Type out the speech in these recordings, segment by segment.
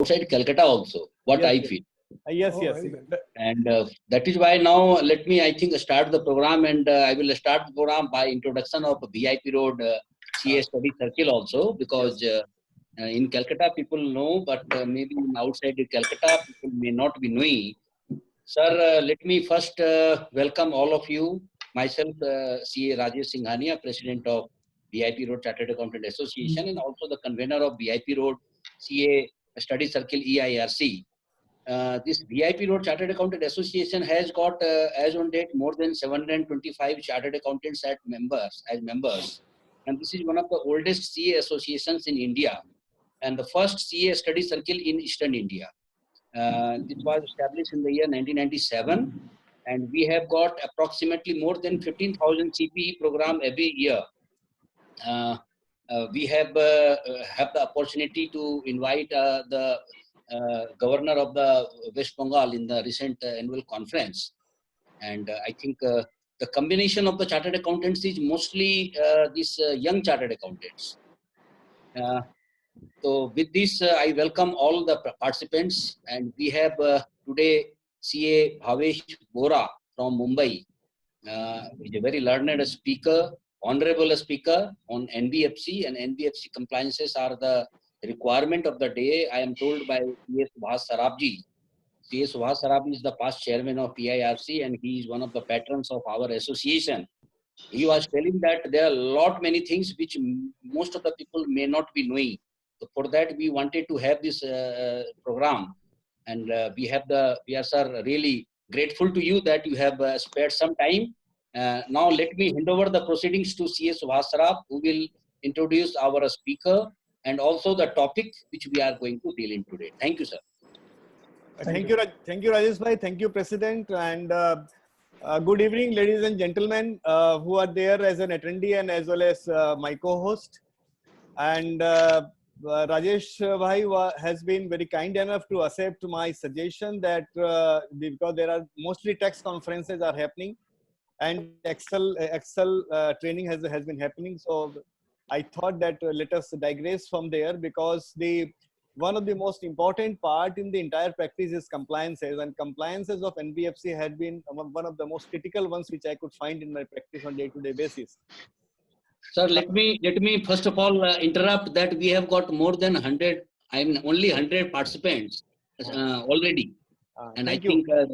outside Calcutta also, what Yes, I yes. feel. Yes, Oh, yes. very good. And that is why now let me, I think, start the program, and I will start the program by introduction of VIP Road CA Study Circle also, because in Calcutta people know, but maybe outside Calcutta people may not be knowing. Sir, let me first welcome all of you. Myself, CA Rajesh Singhania, President of VIP Road Chartered Accountant Association, and also the convener of VIP Road CA Study Circle EIRC. This VIP Road Chartered Accountant Association has got, as on date, more than 725 chartered accountants as members. And this is one of the oldest CA associations in India, and the first CA study circle in Eastern India. It was established in the year 1997, and we have got approximately more than 15,000 CPE program every year. We have the opportunity to invite the governor of the West Bengal in the recent annual conference, and I think the combination of the chartered accountants is mostly these young chartered accountants. So with this, I welcome all the participants, and we have today CA Bhavesh Bora from Mumbai. He's a very learned speaker, honorable speaker on NBFC, and NBFC compliances are the requirement of the day. I am told by CA Subhas Sarabji. CA Subhas Sarabji is the past chairman of PIRC, and he is one of the patrons of our association. He was telling that there are many things which most of the people may not be knowing. So for that, we wanted to have this program, and we are, sir, really grateful to you that you have spared some time. Now let me hand over the proceedings to CA Subhas Sarab, who will introduce our speaker and also the topic which we are going to deal in today. Thank you, sir. Thank you, Rajesh bhai. Thank you, President. And good evening, ladies and gentlemen who are there as an attendee and as well as my co-host. And Rajesh bhai has been very kind enough to accept my suggestion that because there are mostly tax conferences are happening, and Excel training has been happening. So I thought that let us digress from there, because one of the most important part in the entire practice is compliances, and compliances of NBFC had been one of the most critical ones which I could find in my practice on day-to-day basis. Sir, let me first of all interrupt that we have got more than 100. I mean, only 100 participants already, and I think sir,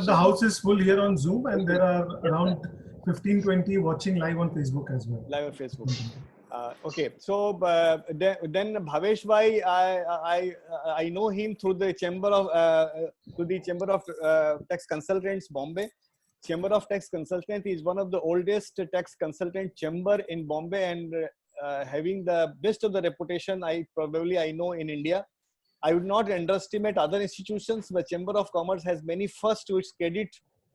the house is full here on Zoom, and there are around 15-20 watching live on Facebook as well. Live on Facebook. Okay, so then Bhavesh bhai, I know him through the Chamber of Tax Consultants, Bombay. Chamber of Tax Consultants is one of the oldest tax consultant chamber in Bombay, and having the best of the reputation I know in India. I would not underestimate other institutions. The Chamber of Commerce has many first to its credit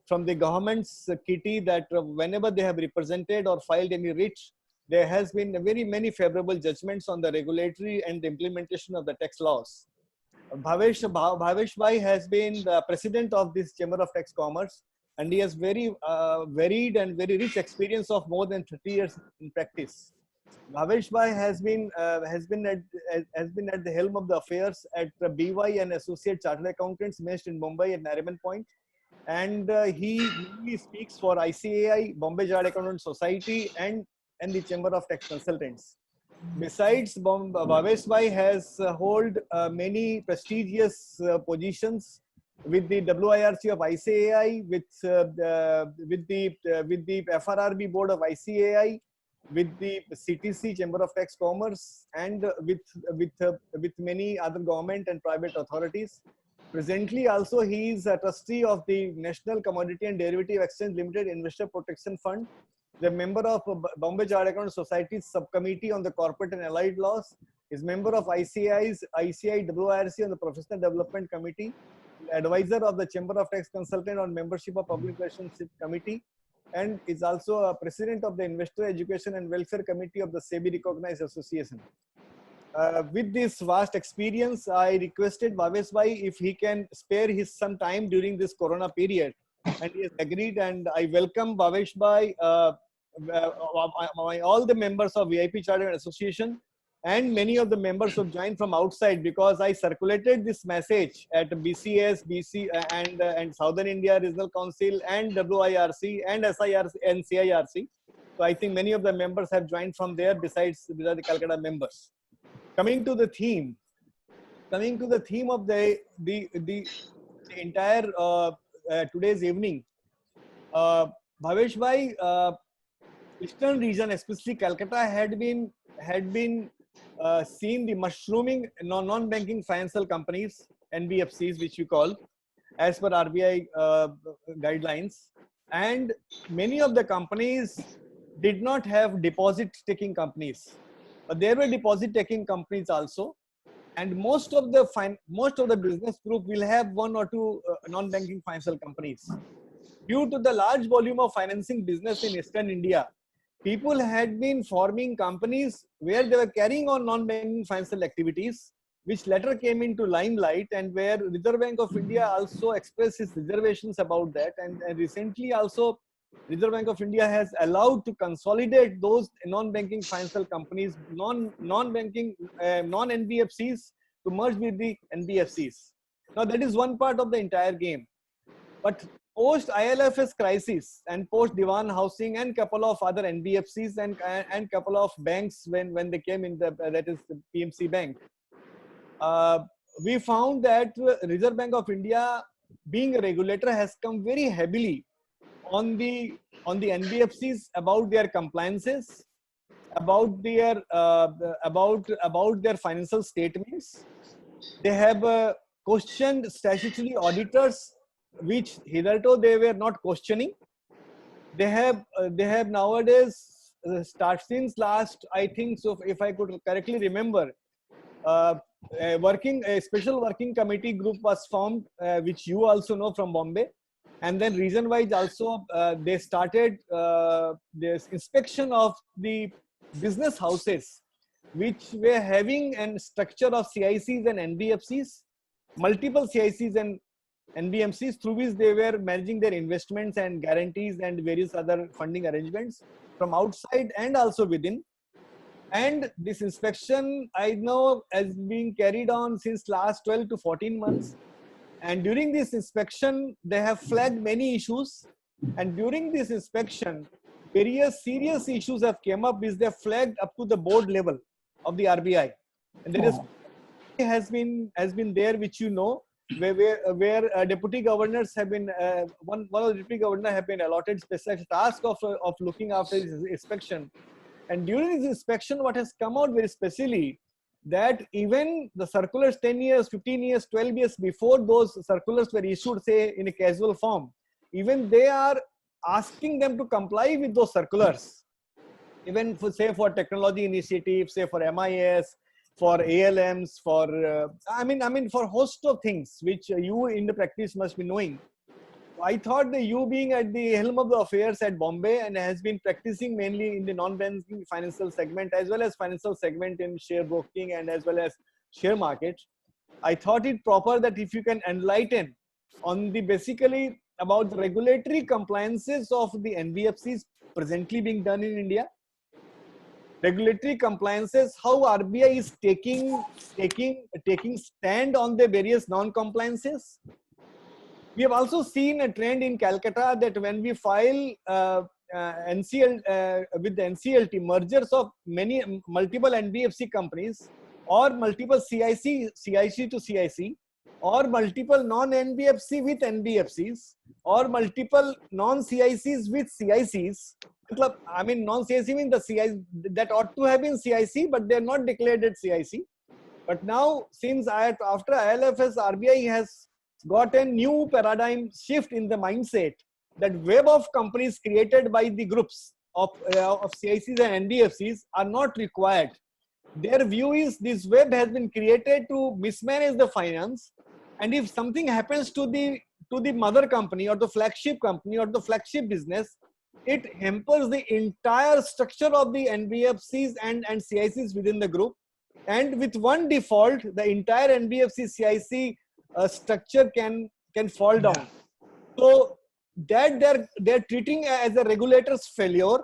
from the government's kitty, that whenever they have represented or filed any writ, there has been very many favorable judgments on the regulatory and the implementation of the tax laws. Bhavesh bhai has been the president of this Chamber of Tax Commerce, and he has very varied and very rich experience of more than 30 years in practice. Bhavesh bhai has been at the helm of the affairs at BY and Associate Chartered Accountants based in Mumbai and Nariman Point, and he speaks for ICAI, Bombay Chartered Accountants Society, and the Chamber of Tax Consultants. Besides, Bhavesh bhai has hold many prestigious positions with the WIRC of ICAI, with the FRRB board of ICAI, with the CTC Chamber of Tax Commerce, and with many other government and private authorities. Presently, also he is a trustee of the National Commodity and Derivative Exchange Limited Investor Protection Fund, the member of Bombay Chartered Accountants Society's subcommittee on the corporate and allied laws, is member of ICAI WIRC on the Professional Development Committee, advisor of the Chamber of Tax Consultant on membership of Public Relations Committee, and is also a president of the Investor Education and Welfare Committee of the SEBI recognized association. With this vast experience, I requested Bhavesh bhai if he can spare his some time during this Corona period, and he has agreed. And I welcome Bhavesh bhai, all the members of VIP Chartered Association, and many of the members have joined from outside, because I circulated this message at BCS, and Southern India Regional Council and WIRC and SIRC and CIRC. So I think many of the members have joined from there besides the Calcutta members. Coming to the theme of the entire today's evening, Bhavesh bhai, Eastern region, especially Calcutta, had been seen the mushrooming non-banking financial companies, NBFCs, which we call, as per RBI guidelines, and many of the companies did not have deposit-taking companies, but there were deposit-taking companies also, and most of the business group will have one or two non-banking financial companies. Due to the large volume of financing business in Eastern India, people had been forming companies where they were carrying on non-banking financial activities, which later came into limelight, and where Reserve Bank of India also expressed its reservations about that. And recently also, Reserve Bank of India has allowed to consolidate those non-banking financial companies, non-banking, non-NBFCs, to merge with the NBFCs. Now that is one part of the entire game. But post ILFS crisis and post Diwan Housing and couple of other NBFCs and couple of banks when they came in, that is the PMC Bank, we found that Reserve Bank of India, being a regulator, has come very heavily on the NBFCs about their compliances, about their financial statements. They have questioned statutory auditors, which hitherto they were not questioning. They have nowadays since last, I think so, if I could correctly remember, a special working committee group was formed, which you also know from Bombay, and then region wise also they started this inspection of the business houses which were having a structure of CICs and NBFCs, multiple CICs and NBFCs, through which they were managing their investments and guarantees and various other funding arrangements from outside and also within. And this inspection, I know, has been carried on since last 12 to 14 months. And during this inspection, they have flagged many issues. And during this inspection, various serious issues have come up, which they have flagged up to the board level of the RBI. And there is has been there, which you know, where deputy governors have been one of the deputy governors have been allotted special task of looking after this inspection. And during this inspection, what has come out very specially, that even the circulars 10 years, 15 years, 12 years before those circulars were issued, say in a casual form, even they are asking them to comply with those circulars, even for, say, for technology initiatives, say for MIS, for ALMs, for I mean for host of things which you in the practice must be knowing. I thought that you, being at the helm of the affairs at Bombay and has been practicing mainly in the non-banking financial segment as well as financial segment in share broking and as well as share market, I thought it proper that if you can enlighten on the basically about the regulatory compliances of the NBFCs presently being done in India, regulatory compliances, how RBI is taking stand on the various non-compliances. We have also seen a trend in Calcutta that when we file NCL with the NCLT, mergers of multiple NBFC companies or multiple CIC to CIC or multiple non-NBFC with NBFCs or multiple non-CICs with CICs. I mean, non-CIC means the CIC that ought to have been CIC, but they are not declared at CIC. But now, since after ILFS, RBI has got a new paradigm shift in the mindset that web of companies created by the groups of CICs and NBFCs are not required. Their view is this web has been created to mismanage the finance, and if something happens to the mother company or the flagship company or the flagship business, it hampers the entire structure of the NBFCs and CICs within the group. And with one default, the entire NBFC CIC structure can fall down. So that they're treating as a regulator's failure.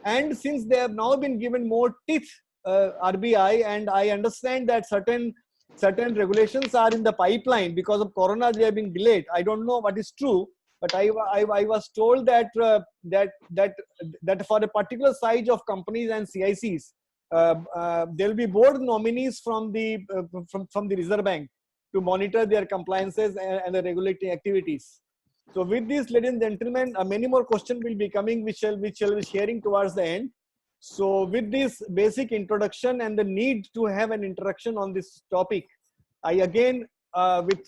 And since they have now been given more teeth RBI, and I understand that certain regulations are in the pipeline. Because of Corona, they have been delayed. I don't know what is true, but I was told that that for a particular size of companies and CICs, there will be board nominees from the Reserve Bank to monitor their compliances and the regulating activities. So with this, ladies and gentlemen, many more questions will be coming, which shall be sharing towards the end. So with this basic introduction and the need to have an interaction on this topic, I again with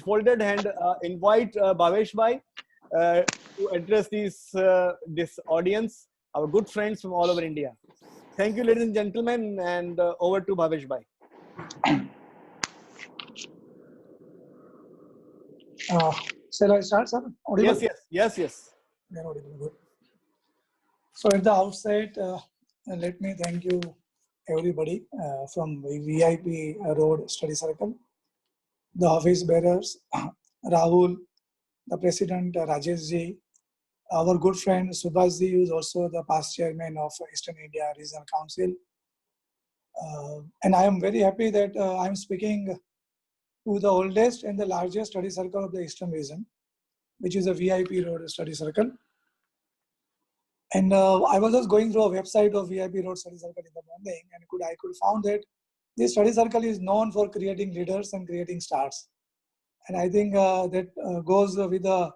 folded hand invite Bhavesh Bhai to address this audience, our good friends from all over India. Thank you, ladies and gentlemen, and over to Bhavesh Bhai. Shall I start, sir? Audible? Yes. Yeah, audible. Good. So at the outset, let me thank you everybody from VIP Road Study Circle, the office bearers, Rahul, the president Rajesh ji, our good friend Subhash ji, who is also the past chairman of Eastern India Regional Council. And I am very happy that I am speaking to the oldest and the largest study circle of the Eastern region, which is a VIP Road Study Circle. And I was just going through a website of VIP Road Study Circle in the morning, and I could found that this study circle is known for creating leaders and creating stars. And I think that goes with the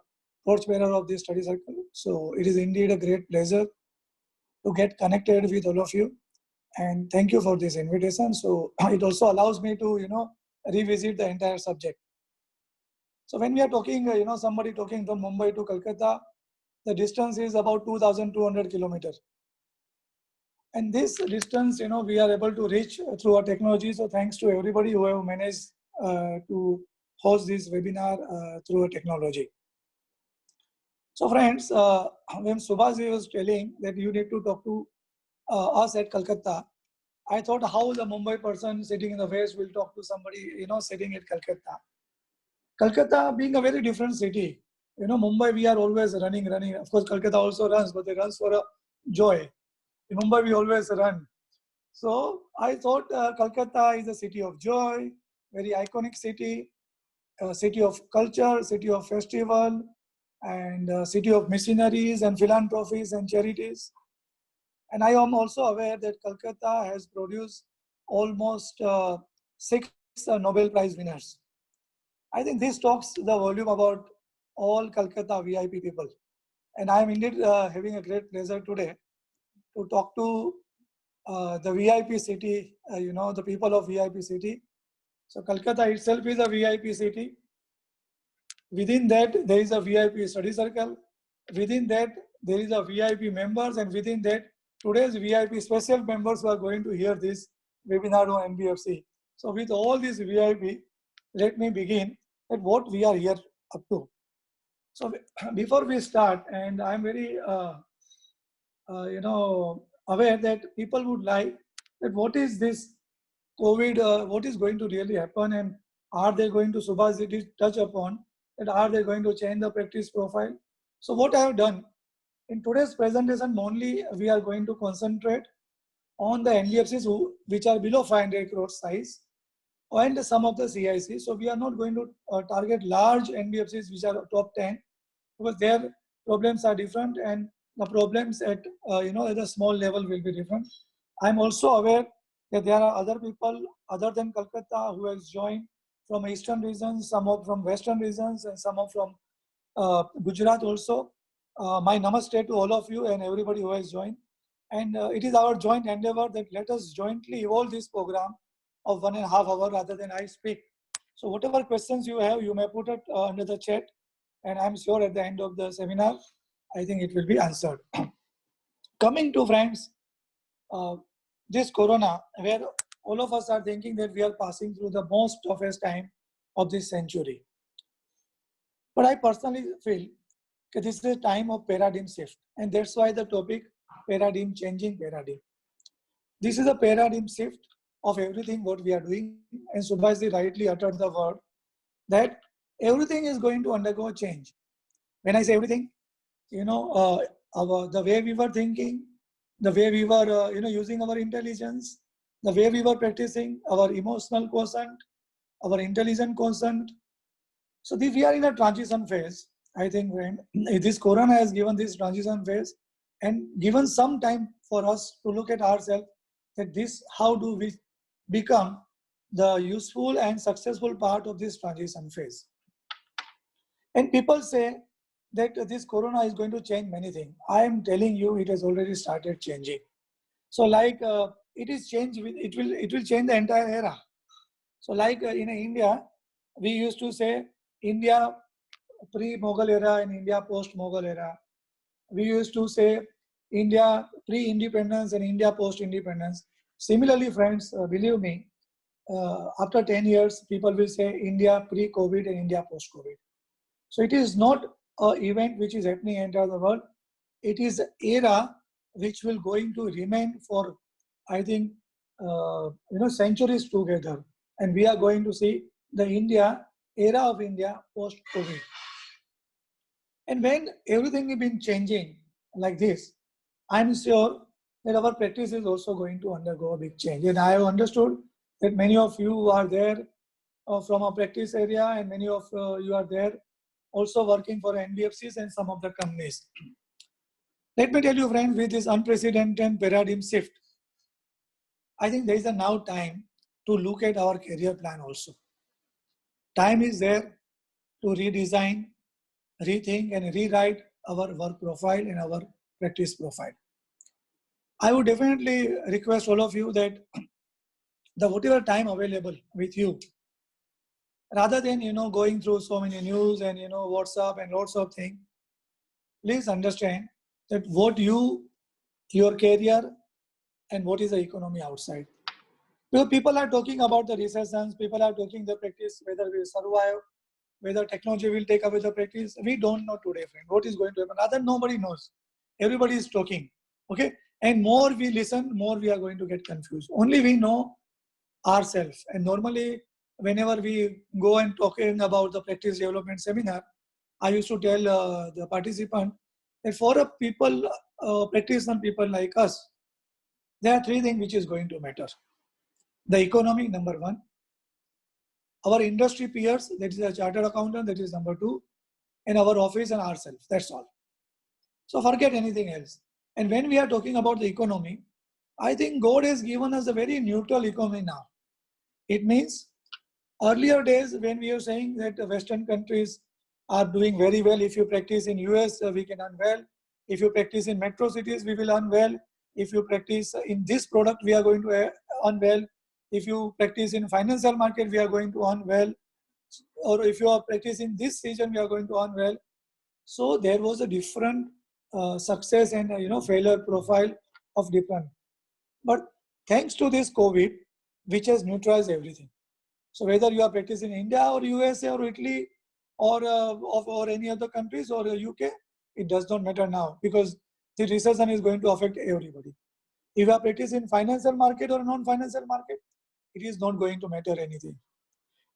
torchbearer of this study circle. So it is indeed a great pleasure to get connected with all of you. And thank you for this invitation. So it also allows me to, revisit the entire subject. So when we are talking, somebody talking from Mumbai to Kolkata, the distance is about 2,200 kilometers. And this distance, we are able to reach through our technology. So thanks to everybody who have managed to host this webinar through a technology. So friends, when Subhash was telling that you need to talk to us at Kolkata, I thought how the Mumbai person sitting in the West will talk to somebody, sitting at Kolkata. Kolkata being a very different city. Mumbai, we are always running. Of course, Kolkata also runs, but they runs for a joy. In Mumbai, we always run. So I thought Kolkata is a city of joy, very iconic city, a city of culture, city of festival, and city of missionaries and philanthropies and charities. And I am also aware that Kolkata has produced almost 6 Nobel Prize winners. I think this talks the volume about all Kolkata VIP people. And I am indeed having a great pleasure today to talk to the VIP city, the people of VIP city. So Kolkata itself is a VIP city. Within that, there is a VIP study circle. Within that, there is a VIP members, and within that, today's VIP special members who are going to hear this webinar on NBFC. So with all these VIP, let me begin at what we are here up to. So before we start, and I'm very, aware that people would like that what is this COVID, what is going to really happen, and are they going to, Subhash did touch upon, that are they going to change the practice profile? So what I have done, in today's presentation only, we are going to concentrate on the NBFCs which are below 500 crore size and some of the CICs. So we are not going to target large NBFCs which are top 10 because their problems are different and the problems at the small level will be different. I'm also aware that there are other people other than Kolkata who has joined from eastern regions, some of from western regions, and some of from Gujarat also. My namaste to all of you and everybody who has joined. And it is our joint endeavor that let us jointly evolve this program of 1.5 hours rather than I speak. So whatever questions you have, you may put it under the chat, and I'm sure at the end of the seminar, I think it will be answered. Coming to friends, this Corona, where all of us are thinking that we are passing through the most toughest time of this century. But I personally feel that this is a time of paradigm shift, and that's why the topic paradigm, changing paradigm. This is a paradigm shift of everything what we are doing, and Subhash rightly uttered the word that everything is going to undergo change. When I say everything, the way we were thinking, the way we were, using our intelligence, the way we were practicing our emotional quotient, our intelligent quotient. So we are in a transition phase. I think when this Corona has given this transition phase and given some time for us to look at ourselves, that how do we become the useful and successful part of this transition phase. And people say that this Corona is going to change many things. I am telling you, it has already started changing. So like it is changed, it will change the entire era. So like in India, we used to say India pre-Mughal era and India post-Mughal era. We used to say India pre-independence and India post-independence. Similarly, friends, believe me, after 10 years, people will say India pre-COVID and India post-COVID. So it is not an event which is happening entire the world. It is an era which will going to remain for, I think, centuries together. And we are going to see the era of India post-COVID. And when everything has been changing like this, I'm sure that our practice is also going to undergo a big change. And I have understood that many of you are there from a practice area, and many of you are there also working for NBFCs and some of the companies. Let me tell you, friends, with this unprecedented paradigm shift, I think there is a now time to look at our career plan also. Time is there to redesign, rethink and rewrite our work profile and our practice profile. I would definitely request all of you that the whatever time available with you, rather than going through so many news and WhatsApp and lots of things, please understand that what your career and what is the economy outside. Because people are talking about the recessions, people are talking the practice, whether we survive, whether technology will take away the practice. We don't know today, friend, what is going to happen. Rather, nobody knows. Everybody is talking. Okay. And more we listen, more we are going to get confused. Only we know ourselves. And normally, whenever we go and talking about the practice development seminar, I used to tell the participant that for a people, practitioner people like us, there are three things which is going to matter. The economy, number one. Our industry peers, that is a chartered accountant, that is number two. And our office and ourselves, that's all. So forget anything else. And when we are talking about the economy, I think God has given us a very neutral economy now. It means earlier days when we were saying that the Western countries are doing very well. If you practice in US, we can earn well. If you practice in metro cities, we will earn well. If you practice in this product, we are going to earn well. If you practice in financial market, we are going to earn well. Or if you are practicing this region, we are going to earn well. So there was a different success and failure profile of different. But thanks to this COVID, which has neutralized everything. So whether you are practicing in India or USA or Italy or any other countries or UK, it does not matter now, because the recession is going to affect everybody. If you are practicing financial market or non-financial market, it is not going to matter anything.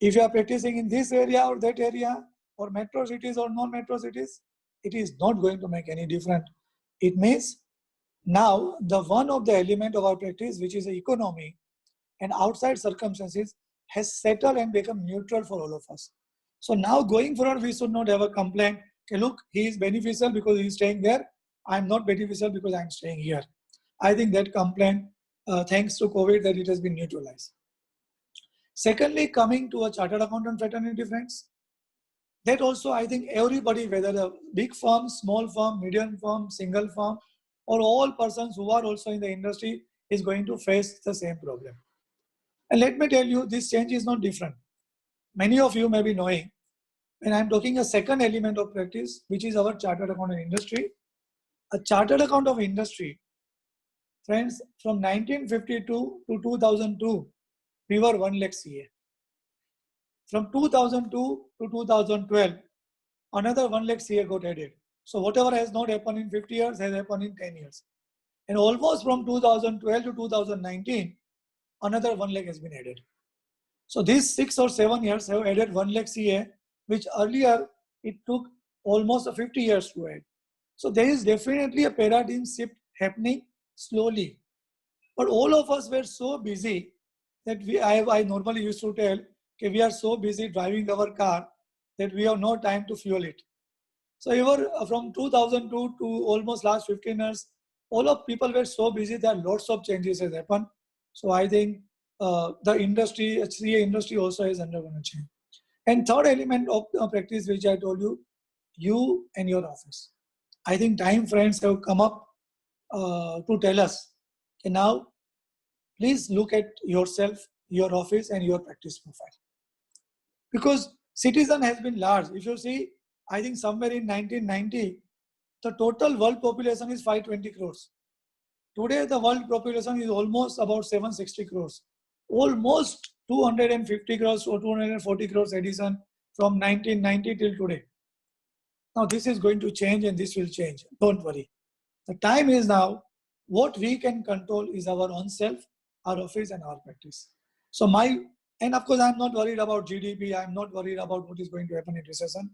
If you are practicing in this area or that area or metro cities or non-metro cities, it is not going to make any difference. It means now the one of the element of our practice, which is the economy and outside circumstances, has settled and become neutral for all of us. So now going forward, we should not have a complaint. Okay, look, he is beneficial because he is staying there. I am not beneficial because I am staying here. I think that complaint, thanks to COVID, that it has been neutralized. Secondly, coming to a chartered accountant fraternity, friends, that also I think everybody, whether a big firm, small firm, medium firm, single firm, or all persons who are also in the industry is going to face the same problem. And let me tell you, this change is not different. Many of you may be knowing, when I'm talking a second element of practice, which is our chartered accountant industry. A chartered accountant of industry, friends, from 1952 to 2002, we were 1 lakh CA. From 2002 to 2012, another 1 lakh CA got added. So whatever has not happened in 50 years has happened in 10 years. And almost from 2012 to 2019, another 1 lakh has been added. So these 6 or 7 years have added 1 lakh CA, which earlier it took almost 50 years to add. So there is definitely a paradigm shift happening slowly. But all of us were so busy that I normally used to tell, okay, we are so busy driving our car that we have no time to fuel it. So from 2002 to almost last 15 years, all of people were so busy that lots of changes has happened. So I think the industry, HCA industry also is undergone a change. And third element of the practice, which I told you, you and your office. I think time friends have come up to tell us, okay, now please look at yourself, your office, and your practice profile. Because citizen has been large. If you see, I think somewhere in 1990, the total world population is 520 crores. Today, the world population is almost about 760 crores. Almost 250 crores or 240 crores addition from 1990 till today. Now, this is going to change and this will change. Don't worry. The time is now. What we can control is our own self, our office, and our practice. So and of course, I'm not worried about GDP. I'm not worried about what is going to happen in recession.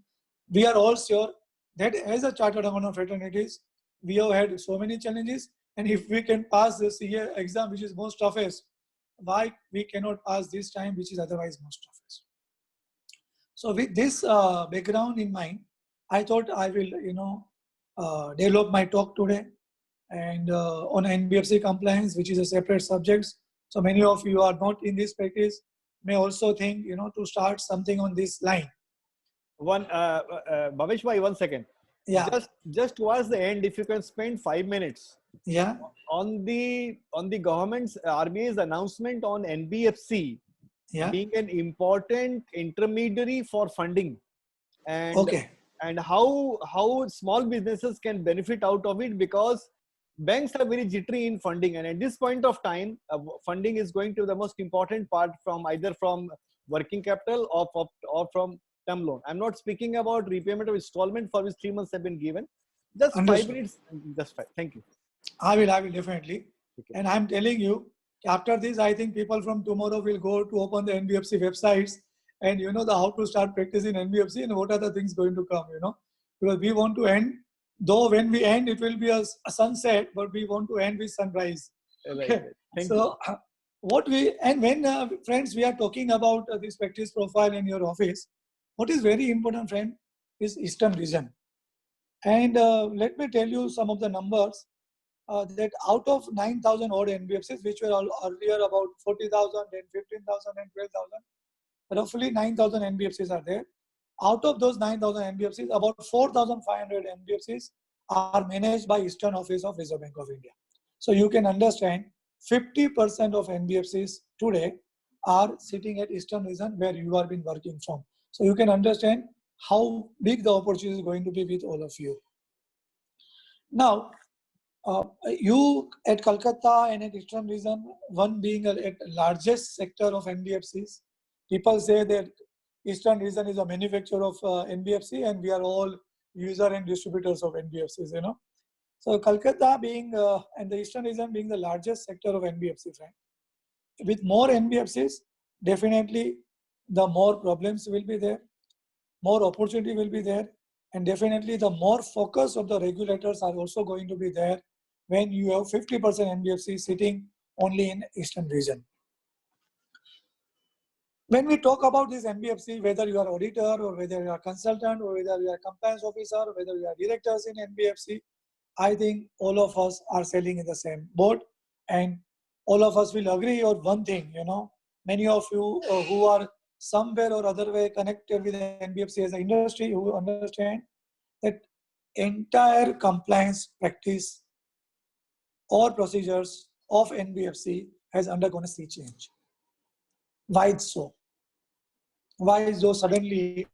We are all sure that as a chartered accountant of fraternities, we have had so many challenges. And if we can pass the CA exam, which is most toughest, why we cannot pass this time, which is otherwise most toughest? So with this background in mind, I thought I will, develop my talk today and on NBFC compliance, which is a separate subject. So many of you are not in this practice, may also think, to start something on this line. Bhavesh bhai, 1 second. Yeah. Just towards the end, if you can spend 5 minutes. Yeah. On the government's RBI's announcement on NBFC being an important intermediary for funding, and how small businesses can benefit out of it, because banks are very jittery in funding, and at this point of time, funding is going to be the most important part, from either from working capital or from term loan. I'm not speaking about repayment of installment for which 3 months have been given. Just Understood. 5 minutes. Just 5. Thank you. I will definitely. Okay. And I'm telling you, after this, I think people from tomorrow will go to open the NBFC websites and how to start practicing NBFC and what are the things going to come, because we want to end, though when we end, it will be a sunset, but we want to end with sunrise. Okay. Thank you. When friends, we are talking about this practice profile in your office, what is very important, friend, is Eastern region. And let me tell you some of the numbers. That out of 9,000 odd NBFCs, which were earlier about 40,000, then 15,000 and 12,000, roughly 9,000 NBFCs are there. Out of those 9,000 NBFCs, about 4,500 NBFCs are managed by Eastern Office of Reserve Bank of India. So you can understand 50% of NBFCs today are sitting at Eastern region where you have been working from. So you can understand how big the opportunity is going to be with all of you. Now, you at Kolkata and at Eastern region, one being a largest sector of NBFCs, people say that Eastern region is a manufacturer of NBFC and we are all user and distributors of NBFCs, So Kolkata being, and the Eastern region being the largest sector of NBFC, right? With more NBFCs, definitely the more problems will be there, more opportunity will be there, and definitely the more focus of the regulators are also going to be there when you have 50% NBFC sitting only in Eastern region. When we talk about this NBFC, whether you are auditor or whether you are consultant or whether you are compliance officer or whether you are directors in NBFC, I think all of us are sailing in the same boat, and all of us will agree on one thing, many of you who are somewhere or other way connected with NBFC as an industry, who understand that entire compliance practice or procedures of NBFC has undergone a sea change. Why it's so? Why so suddenly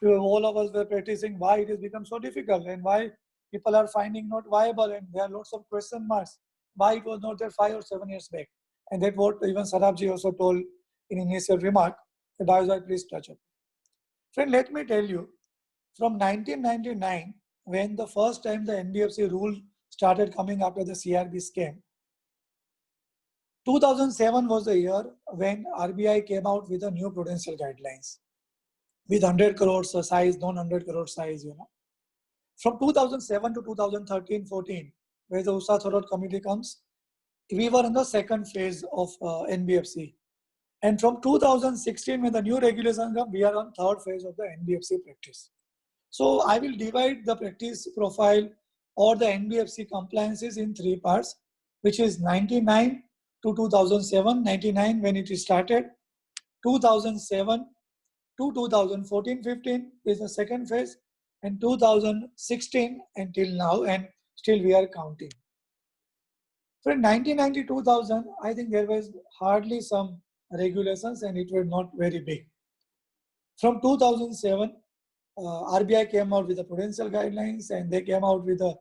all of us were practicing, why it has become so difficult and why people are finding not viable, and there are lots of question marks. Why it was not there 5 or 7 years back? And that's what even Sarabji also told in initial remark. The Bhavesh, please touch up. Friend, let me tell you, from 1999, when the first time the NBFC rule started coming after the CRB scam, 2007 was the year when RBI came out with the new prudential guidelines with 100 crores size, non-100 crore size, From 2007 to 2013-14, where the Usha Tharot committee comes, we were in the second phase of NBFC. And from 2016, when the new regulation come, we are on third phase of the NBFC practice. So I will divide the practice profile or the NBFC compliances in three parts, which is 99 to 2007, 99 when it started, 2007 to 2014-15 is the second phase, and 2016 until now, and still we are counting. So in 1990, 2000, I think there was hardly some regulations and it was not very big. From 2007, RBI came out with the prudential guidelines, and they came out with the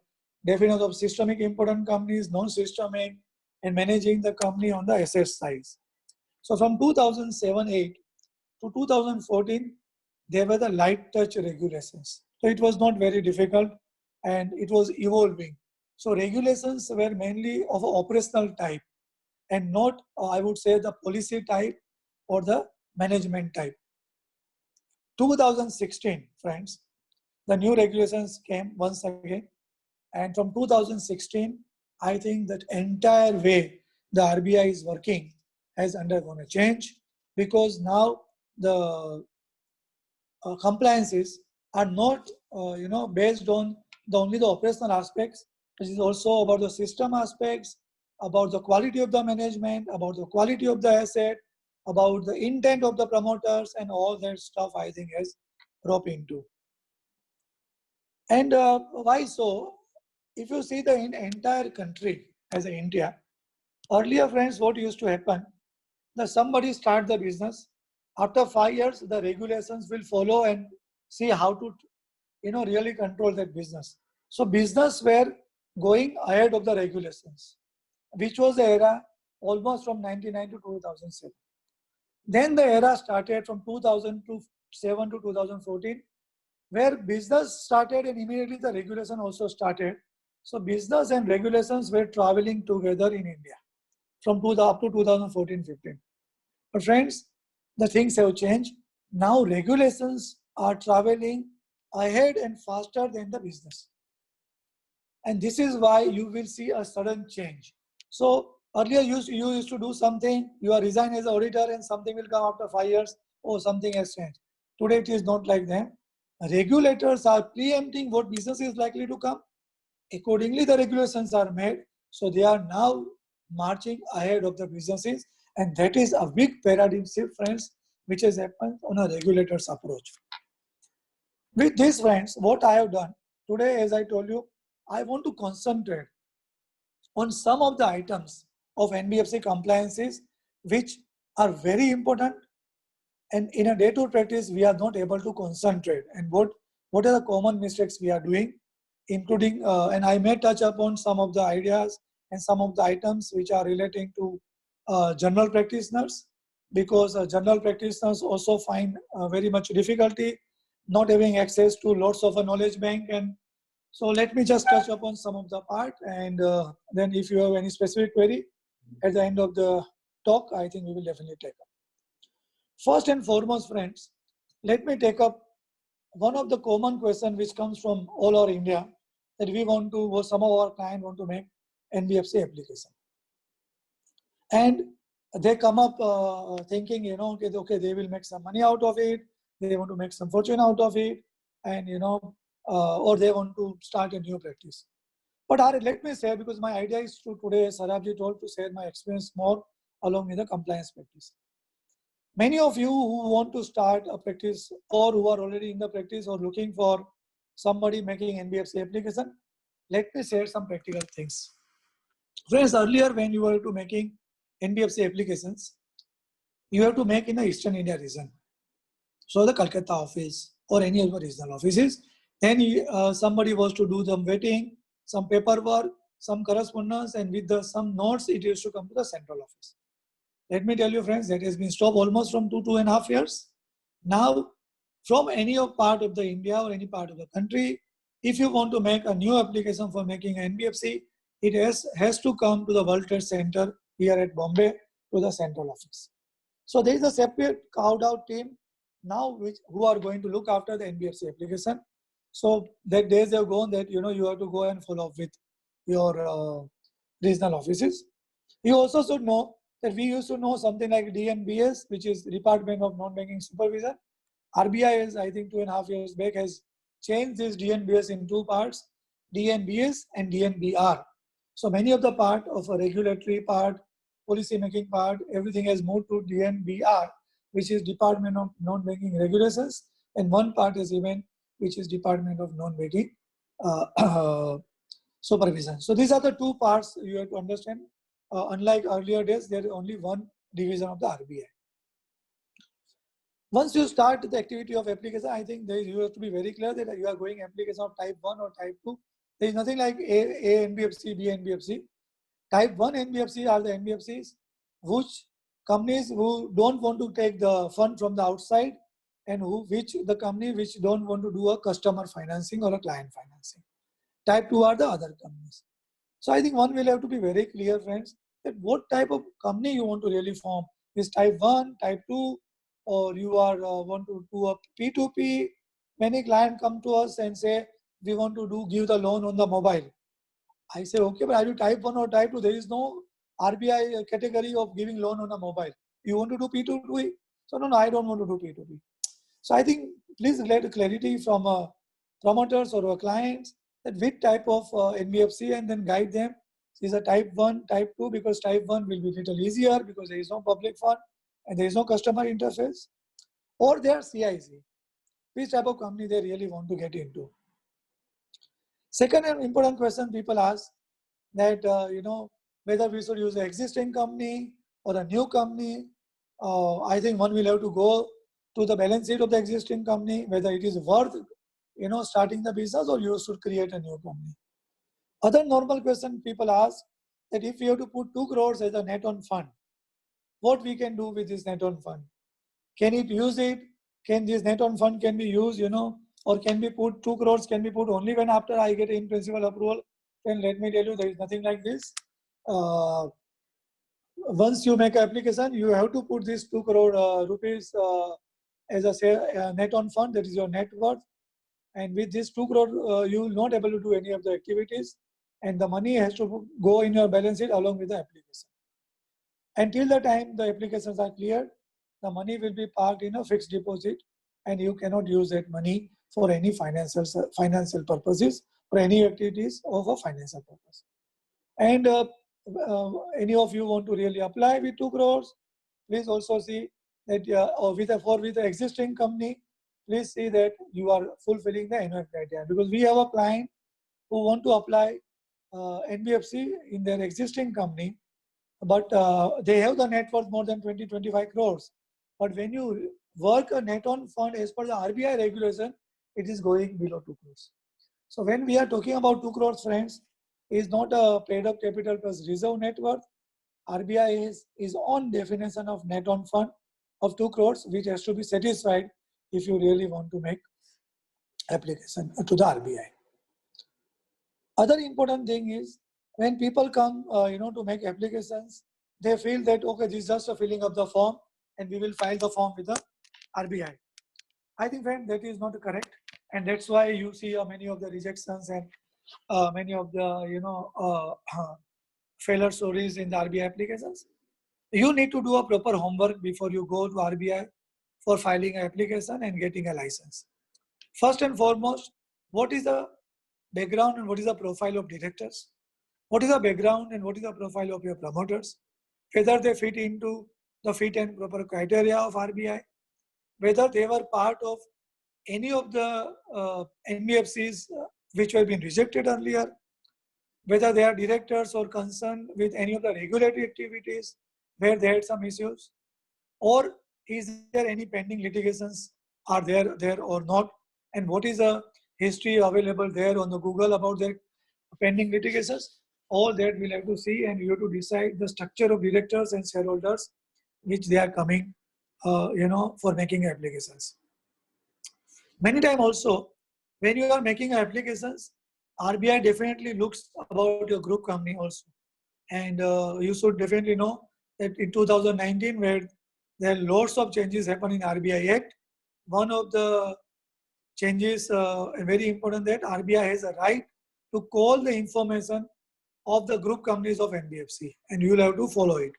definition of systemic important companies, non-systemic, and managing the company on the asset side. So from 2007-8 to 2014, there were the light touch regulations. So it was not very difficult and it was evolving. So regulations were mainly of an operational type and not, I would say, the policy type or the management type. 2016, friends, the new regulations came once again. And from 2016, I think that entire way the RBI is working has undergone a change, because now the compliances are not based on only the operational aspects. It is also about the system aspects, about the quality of the management, about the quality of the asset, about the intent of the promoters, and all that stuff I think has roped into. And why so? If you see the entire country as a India, earlier, friends, what used to happen, that somebody start the business, after 5 years, the regulations will follow and see how to, really control that business. So business were going ahead of the regulations, which was the era almost from 1999 to 2007. Then the era started from 2007 to 2014, where business started and immediately the regulation also started. So business and regulations were traveling together in India from up to 2014-15. But friends, the things have changed. Now regulations are traveling ahead and faster than the business. And this is why you will see a sudden change. So earlier you used to do something, you are resigned as an auditor and something will come after 5 years, or something has changed. Today it is not like that. Regulators are preempting what business is likely to come. Accordingly, the regulations are made. So they are now marching ahead of the businesses. And that is a big paradigm shift, friends, which has happened on a regulator's approach. With this, friends, what I have done today, as I told you, I want to concentrate on some of the items of NBFC compliances which are very important, and in a day-to-day practice we are not able to concentrate, and what are the common mistakes we are doing, including and I may touch upon some of the ideas and some of the items which are relating to general practitioners, because general practitioners also find very much difficulty not having access to lots of a knowledge bank. And so let me just touch upon some of the part, and then if you have any specific query at the end of the talk, I think we will definitely take up. First and foremost, friends, let me take up one of the common questions which comes from all over India, that we want to, or some of our clients want to make NBFC application. And they come up thinking, okay, they will make some money out of it, they want to make some fortune out of it, and or they want to start a new practice. But let me say, because my idea is to today, as Sarabji told, to share my experience more along with the compliance practice. Many of you who want to start a practice, or who are already in the practice, or looking for somebody making NBFC application, let me share some practical things. Friends, earlier when you were to making NBFC applications, you have to make in the Eastern India region. So the Calcutta office or any other regional offices. Then somebody was to do some vetting, some paperwork, some correspondence, and with some notes, it used to come to the central office. Let me tell you, friends, that has been stopped almost from 2.5 years. Now, from any part of the India or any part of the country, if you want to make a new application for making an NBFC, it has to come to the World Trade Center here at Bombay, to the central office. So there is a separate carved out team now who are going to look after the NBFC application. So that days have gone that you have to go and follow up with your regional offices. You also should know that we used to know something like DNBS, which is Department of Non-Banking Supervision. RBI is, I think 2.5 years back, has changed this DNBS in two parts, DNBS and DNBR. So many of the part of a regulatory part, policy making part, everything has moved to DNBR, which is Department of Non-Banking Regulations, and one part is even which is Department of Non-Banking Supervision. So these are the two parts you have to understand. Unlike earlier days, there is only one division of the RBI. Once you start the activity of application, I think you have to be very clear that you are going application of type 1 or type 2. There is nothing like A NBFC, B NBFC. Type 1 NBFC are the NBFCs which companies who don't want to take the fund from the outside, and the company which don't want to do a customer financing or a client financing. Type 2 are the other companies. So I think one will have to be very clear, friends, that what type of company you want to really form. Is type 1, type 2, or you are want to do a P2P. Many clients come to us and say, we want to give the loan on the mobile. I say, okay, but are you type 1 or type 2? There is no RBI category of giving loan on a mobile. You want to do P2P? So no, I don't want to do P2P. So I think please get clarity from promoters or clients that which type of NBFC, and then guide them. These are type 1, type 2, because type 1 will be little easier because there is no public fund and there is no customer interface, or they are CIC. Which type of company they really want to get into. Second important question people ask that, whether we should use an existing company or a new company. I think one will have to go to the balance sheet of the existing company, whether it is worth, starting the business, or you should create a new company. Other normal question people ask that if you have to put 2 crores as a net on fund, what we can do with this net on fund? Can it use it? Can this net on fund can be used, or can we put 2 crores can be put only when after I get in principal approval? Then let me tell you, there is nothing like this. Once you make an application, you have to put this 2 crore rupees as a net on fund. That is your net worth. And with this 2 crore, you will not able to do any of the activities, and the money has to go in your balance sheet along with the application. Until the time the applications are cleared, the money will be parked in a fixed deposit, and you cannot use that money for any financial purposes or any activities of a financial purpose. And any of you want to really apply with 2 crores, please also see that with the existing company, please see that you are fulfilling the NOF criteria, because we have a client who want to apply NBFC in their existing company, but they have the net worth more than 20-25 crores. But when you work a net on fund as per the RBI regulation, it is going below 2 crores. So when we are talking about 2 crores, friends, is not a paid up capital plus reserve net worth. RBI is on definition of net on fund of 2 crores, which has to be satisfied if you really want to make application to the RBI. Other important thing is, when people come to make applications, they feel that, okay, this is just a filling of the form and we will file the form with the RBI. I think, friend, that is not correct, and that's why you see many of the rejections and many of the failure stories in the RBI applications. You need to do a proper homework before you go to RBI for filing an application and getting a license. First and foremost, what is the background and what is the profile of directors? What is the background and what is the profile of your promoters? Whether they fit into the fit and proper criteria of RBI, whether they were part of any of the NBFCs which have been rejected earlier, whether they are directors or concerned with any of the regulatory activities where they had some issues, or is there any pending litigations are there or not, and what is the history available there on the Google about their pending litigations. All that we'll have to see, and you have to decide the structure of directors and shareholders which they are coming for making applications. Many times also, when you are making applications, RBI definitely looks about your group company also. And you should definitely know that in 2019, where there are lots of changes happen in RBI Act, one of the changes, very important, that RBI has a right to call the information of the group companies of NBFC, and you will have to follow it.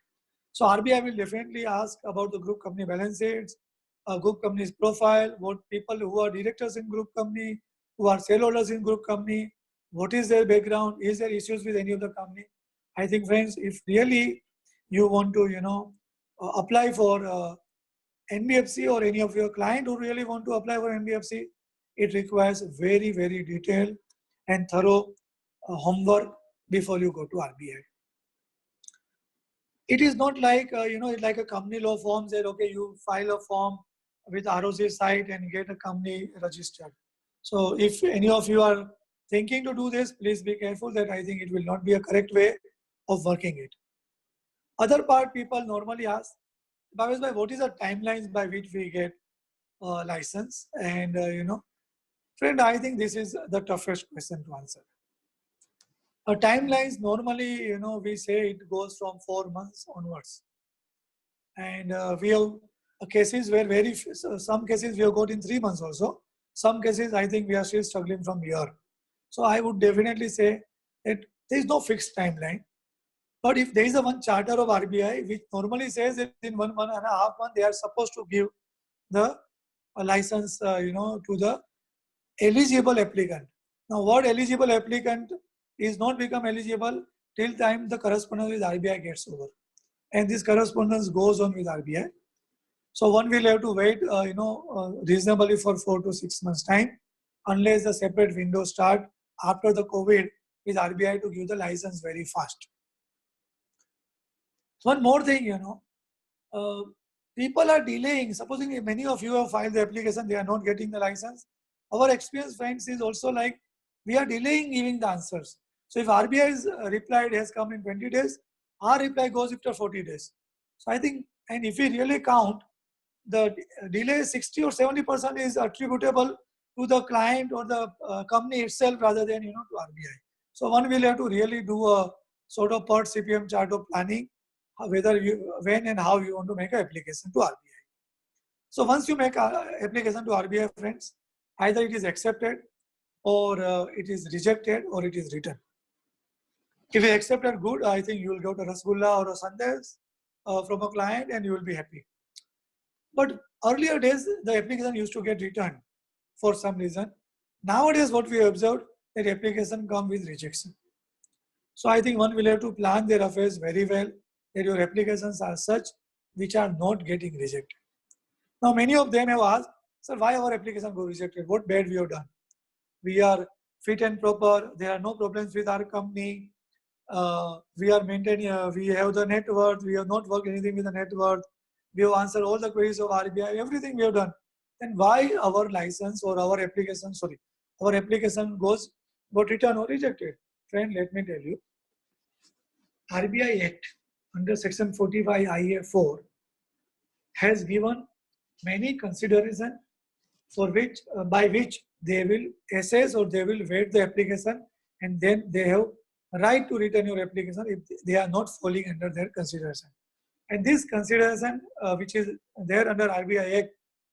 So RBI will definitely ask about the group company balance sheets, group company's profile, what people who are directors in group company, who are shareholders in group company, what is their background, is there issues with any of the company. I think, friends, if really you want to, apply for NBFC, or any of your client who really want to apply for NBFC, it requires very, very detailed and thorough homework before you go to RBI. It is not like, like a company law form that, okay, you file a form with ROC site and get a company registered. So if any of you are thinking to do this, please be careful that I think it will not be a correct way of working it. Other part people normally ask, Bhavesh bhai, what is the timelines by which we get license? And, friend, I think this is the toughest question to answer. Timelines normally, we say it goes from 4 months onwards. And we have cases where some cases we have got in 3 months also. Some cases I think we are still struggling from year. So I would definitely say that there is no fixed timeline. But if there is a one charter of RBI which normally says that in 1.5 months they are supposed to give the license, to the eligible applicant. Now, what eligible applicant is not become eligible till time the correspondence with RBI gets over, and this correspondence goes on with RBI. So one will have to wait, reasonably for 4 to 6 months time, unless the separate window start after the COVID with RBI to give the license very fast. One more thing, people are delaying. Supposing many of you have filed the application, they are not getting the license. Our experience, friends, is also like we are delaying giving the answers. So if RBI's reply has come in 20 days, our reply goes after 40 days. So I think, and if we really count, the delay 60 or 70% is attributable to the client or the company itself rather than, to RBI. So one will have to really do a sort of per CPM chart of planning, whether when and how you want to make an application to RBI. So once you make an application to RBI, friends, either it is accepted or it is rejected or it is returned. If you accept it, good, I think you will get a Rasgulla or a Sandesh from a client and you will be happy. But earlier days, the application used to get returned for some reason. Nowadays, what we observed, that application come with rejection. So I think one will have to plan their affairs very well, that your applications are such which are not getting rejected. Now, many of them have asked, sir, why our application got rejected? What bad we have done? We are fit and proper. There are no problems with our company. We are maintaining, we have the net worth. We have not worked anything with the net worth. We have answered all the queries of RBI, everything we have done. Then why our license or our application, our application got returned or rejected? Friend, let me tell you, RBI Act under section 45 IA4 has given many considerations for which, by which they will assess or they will weight the application, and then they have right to return your application if they are not falling under their consideration. And this consideration, which is there under RBI Act,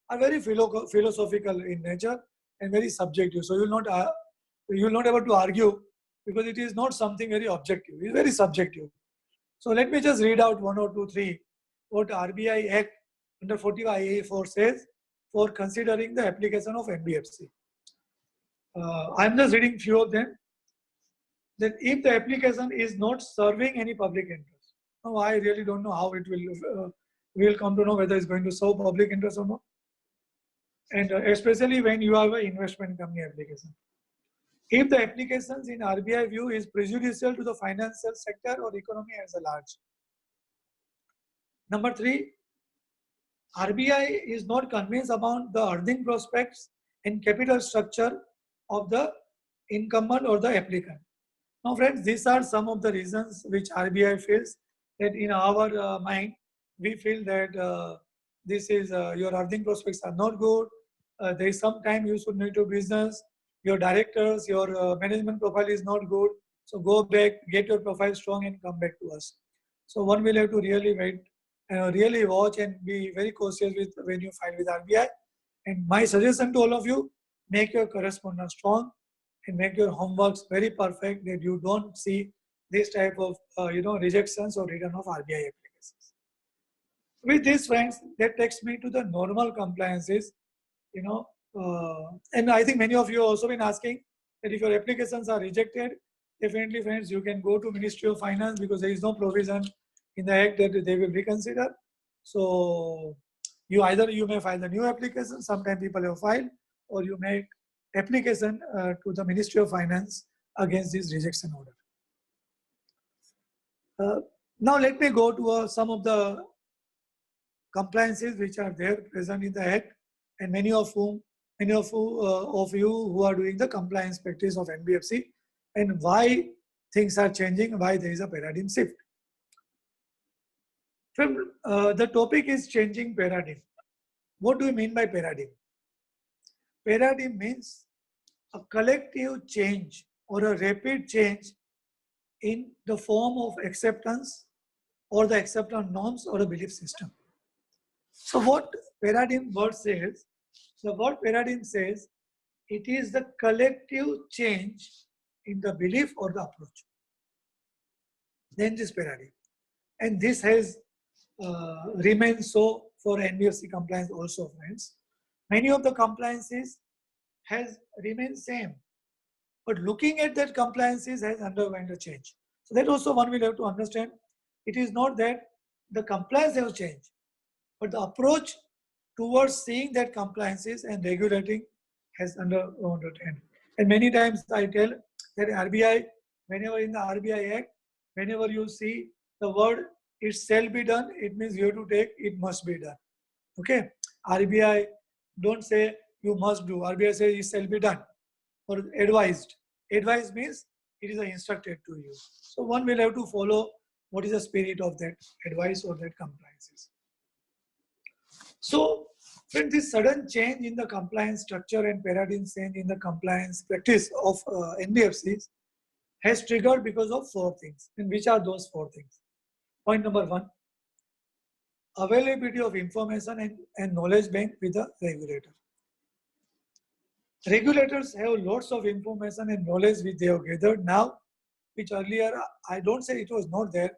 are very philosophical in nature and very subjective. So you will not able to argue because it is not something very objective. It is very subjective. So let me just read out 1 or 2, 3 what RBI Act under 45 IA4 says for considering the application of NBFC. I'm just reading few of them. That if the application is not serving any public interest. Now, I really don't know how it will, we will come to know whether it's going to serve public interest or not. And especially when you have an investment company application. If the applications in RBI view is prejudicial to the financial sector or economy as a large. Number 3, RBI is not convinced about the earning prospects and capital structure of the incumbent or the applicant. Now, friends, these are some of the reasons which RBI feels that in our mind, we feel that this is your earning prospects are not good. There is some time you should need to business. Your directors, your management profile is not good. So go back, get your profile strong and come back to us. So one will have to really wait, really watch and be very cautious with when you file with RBI. And my suggestion to all of you, make your correspondence strong and make your homeworks very perfect, that you don't see this type of rejections or return of RBI applications. With this, friends, that takes me to the normal compliances. And I think many of you have also been asking that if your applications are rejected, definitely, friends, you can go to Ministry of Finance, because there is no provision in the Act that they will reconsider. So you may file the new application. Sometimes people have filed, or you make application to the Ministry of Finance against this rejection order. Now let me go to some of the compliances which are there present in the Act, and many of you who are doing the compliance practice of NBFC, and why things are changing, why there is a paradigm shift. The topic is changing paradigm. What do we mean by paradigm? Paradigm means a collective change or a rapid change in the form of acceptance or the acceptance norms or a belief system. So what paradigm word says, the word paradigm says it is the collective change in the belief or the approach. Then this paradigm. And this has remained so for NBFC compliance also, friends. Many of the compliances has remained same, but looking at that compliances has undergone a change. So that also one will have to understand. It is not that the compliance has changed, but the approach towards seeing that compliances and regulating has undergone a change. And many times I tell that RBI, whenever in the RBI Act, whenever you see the word it shall be done, it means you have to take it must be done. Okay, RBI don't say you must do. RBI says it shall be done or advised. Advised means it is instructed to you. So one will have to follow what is the spirit of that advice or that compliances. So when this sudden change in the compliance structure and paradigm change in the compliance practice of NBFCs has triggered because of 4 things. And which are those 4 things? Point number 1, availability of information and knowledge bank with the regulator. Regulators have lots of information and knowledge which they have gathered now, which earlier, I don't say it was not there,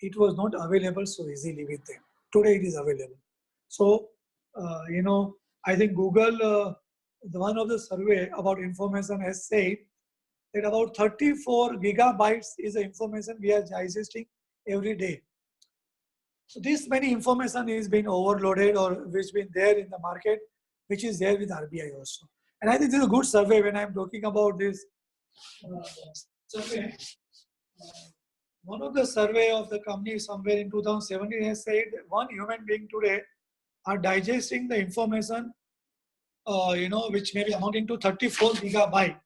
it was not available so easily with them. Today it is available. So, I think Google, one of the survey about information has said that about 34 gigabytes is the information we are digesting every day. So this many information is being overloaded or which been there in the market, which is there with RBI also. And I think this is a good survey when I'm talking about this survey. One of the survey of the company somewhere in 2017 has said one human being today are digesting the information, which may be amounting to 34 gigabyte,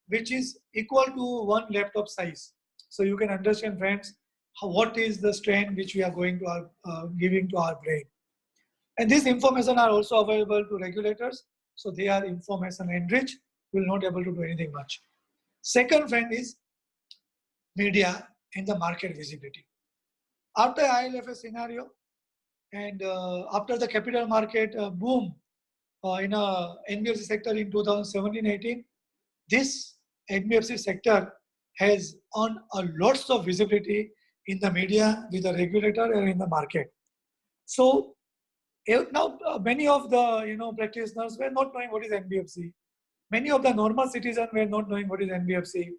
which is equal to one laptop size. So you can understand, friends, what is the strain which we are going to giving to our brain. And this information are also available to regulators. So they are information enriched, will not able to do anything much. Second, friend, is media and the market visibility. After ILFS scenario and after the capital market boom in a NBFC sector in 2017-18, this NBFC sector has earned a lots of visibility in the media, with the regulator, and in the market. So now many of the practitioners were not knowing what is NBFC. Many of the normal citizens were not knowing what is NBFC.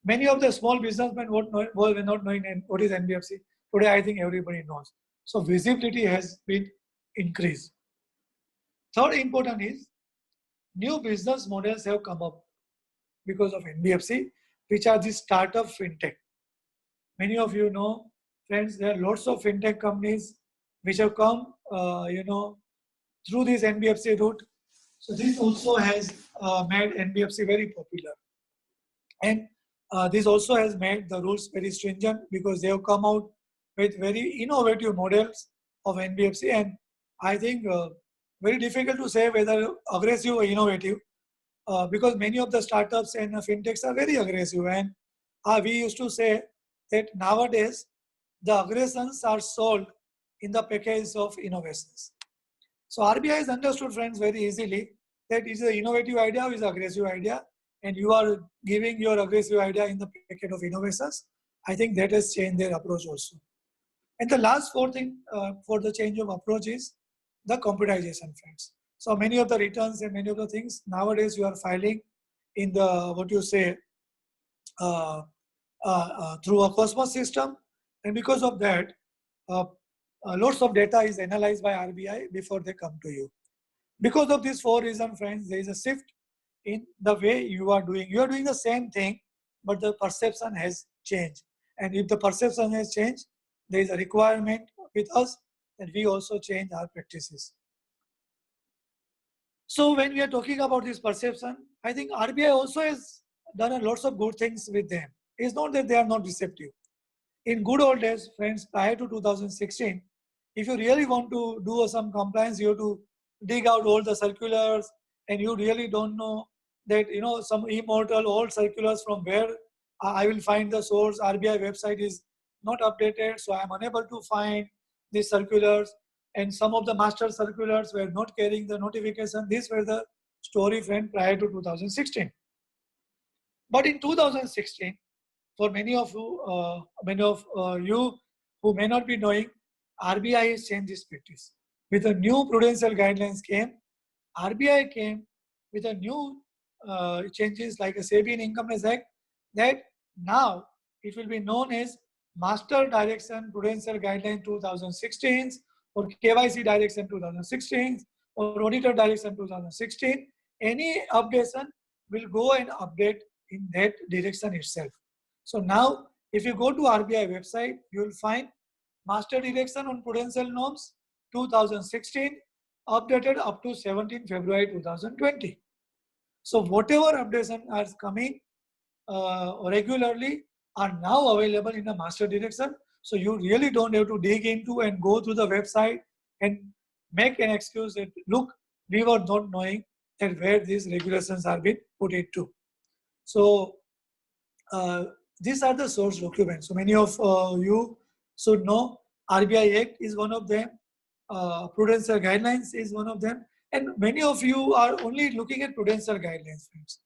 Many of the small businessmen were not knowing what is NBFC. Today, I think everybody knows. So visibility has been increased. Third important is new business models have come up because of NBFC, which are the startup fintech. Many of you know, friends, there are lots of fintech companies which have come, through this NBFC route. So this also has made NBFC very popular. And this also has made the rules very stringent because they have come out with very innovative models of NBFC. And I think very difficult to say whether aggressive or innovative because many of the startups and fintechs are very aggressive. And we used to say that nowadays the aggressions are sold in the package of innovations. So RBI has understood, friends, very easily that it is an innovative idea or is an aggressive idea, and you are giving your aggressive idea in the packet of innovations. I think that has changed their approach also. And the last fourth thing for the change of approach is the computerization, friends. So many of the returns and many of the things nowadays you are filing in the, what you say, through a Cosmos system. And because of that, lots of data is analyzed by RBI before they come to you. Because of these four reasons, friends, there is a shift in the way you are doing. You are doing the same thing, but the perception has changed. And if the perception has changed, there is a requirement with us that we also change our practices. So when we are talking about this perception, I think RBI also has done a lots of good things with them. It's not that they are not receptive. In good old days, friends, prior to 2016, if you really want to do some compliance, you have to dig out all the circulars, and you really don't know that, you know, some immortal old circulars from where I will find the source. RBI website is not updated, so I am unable to find these circulars. And some of the master circulars were not carrying the notification. These were the story, friend, prior to 2016. But in 2016, for many of you who may not be knowing, RBI has changed this practice. With the new prudential guidelines came, RBI came with a new changes like a SEBI and Income Tax Act, that now it will be known as Master Direction Prudential Guideline 2016 or KYC Direction 2016 or Auditor Direction 2016. Any updation will go and update in that direction itself. So now, if you go to RBI website, you will find Master Direction on Prudential Norms 2016 updated up to 17 February 2020. So whatever updations are coming regularly are now available in the Master Direction. So you really don't have to dig into and go to the website and make an excuse that, look, we were not knowing that where these regulations are being put into. So these are the source documents. So many of you should know RBI Act is one of them, Prudential Guidelines is one of them, and many of you are only looking at Prudential Guidelines, friends.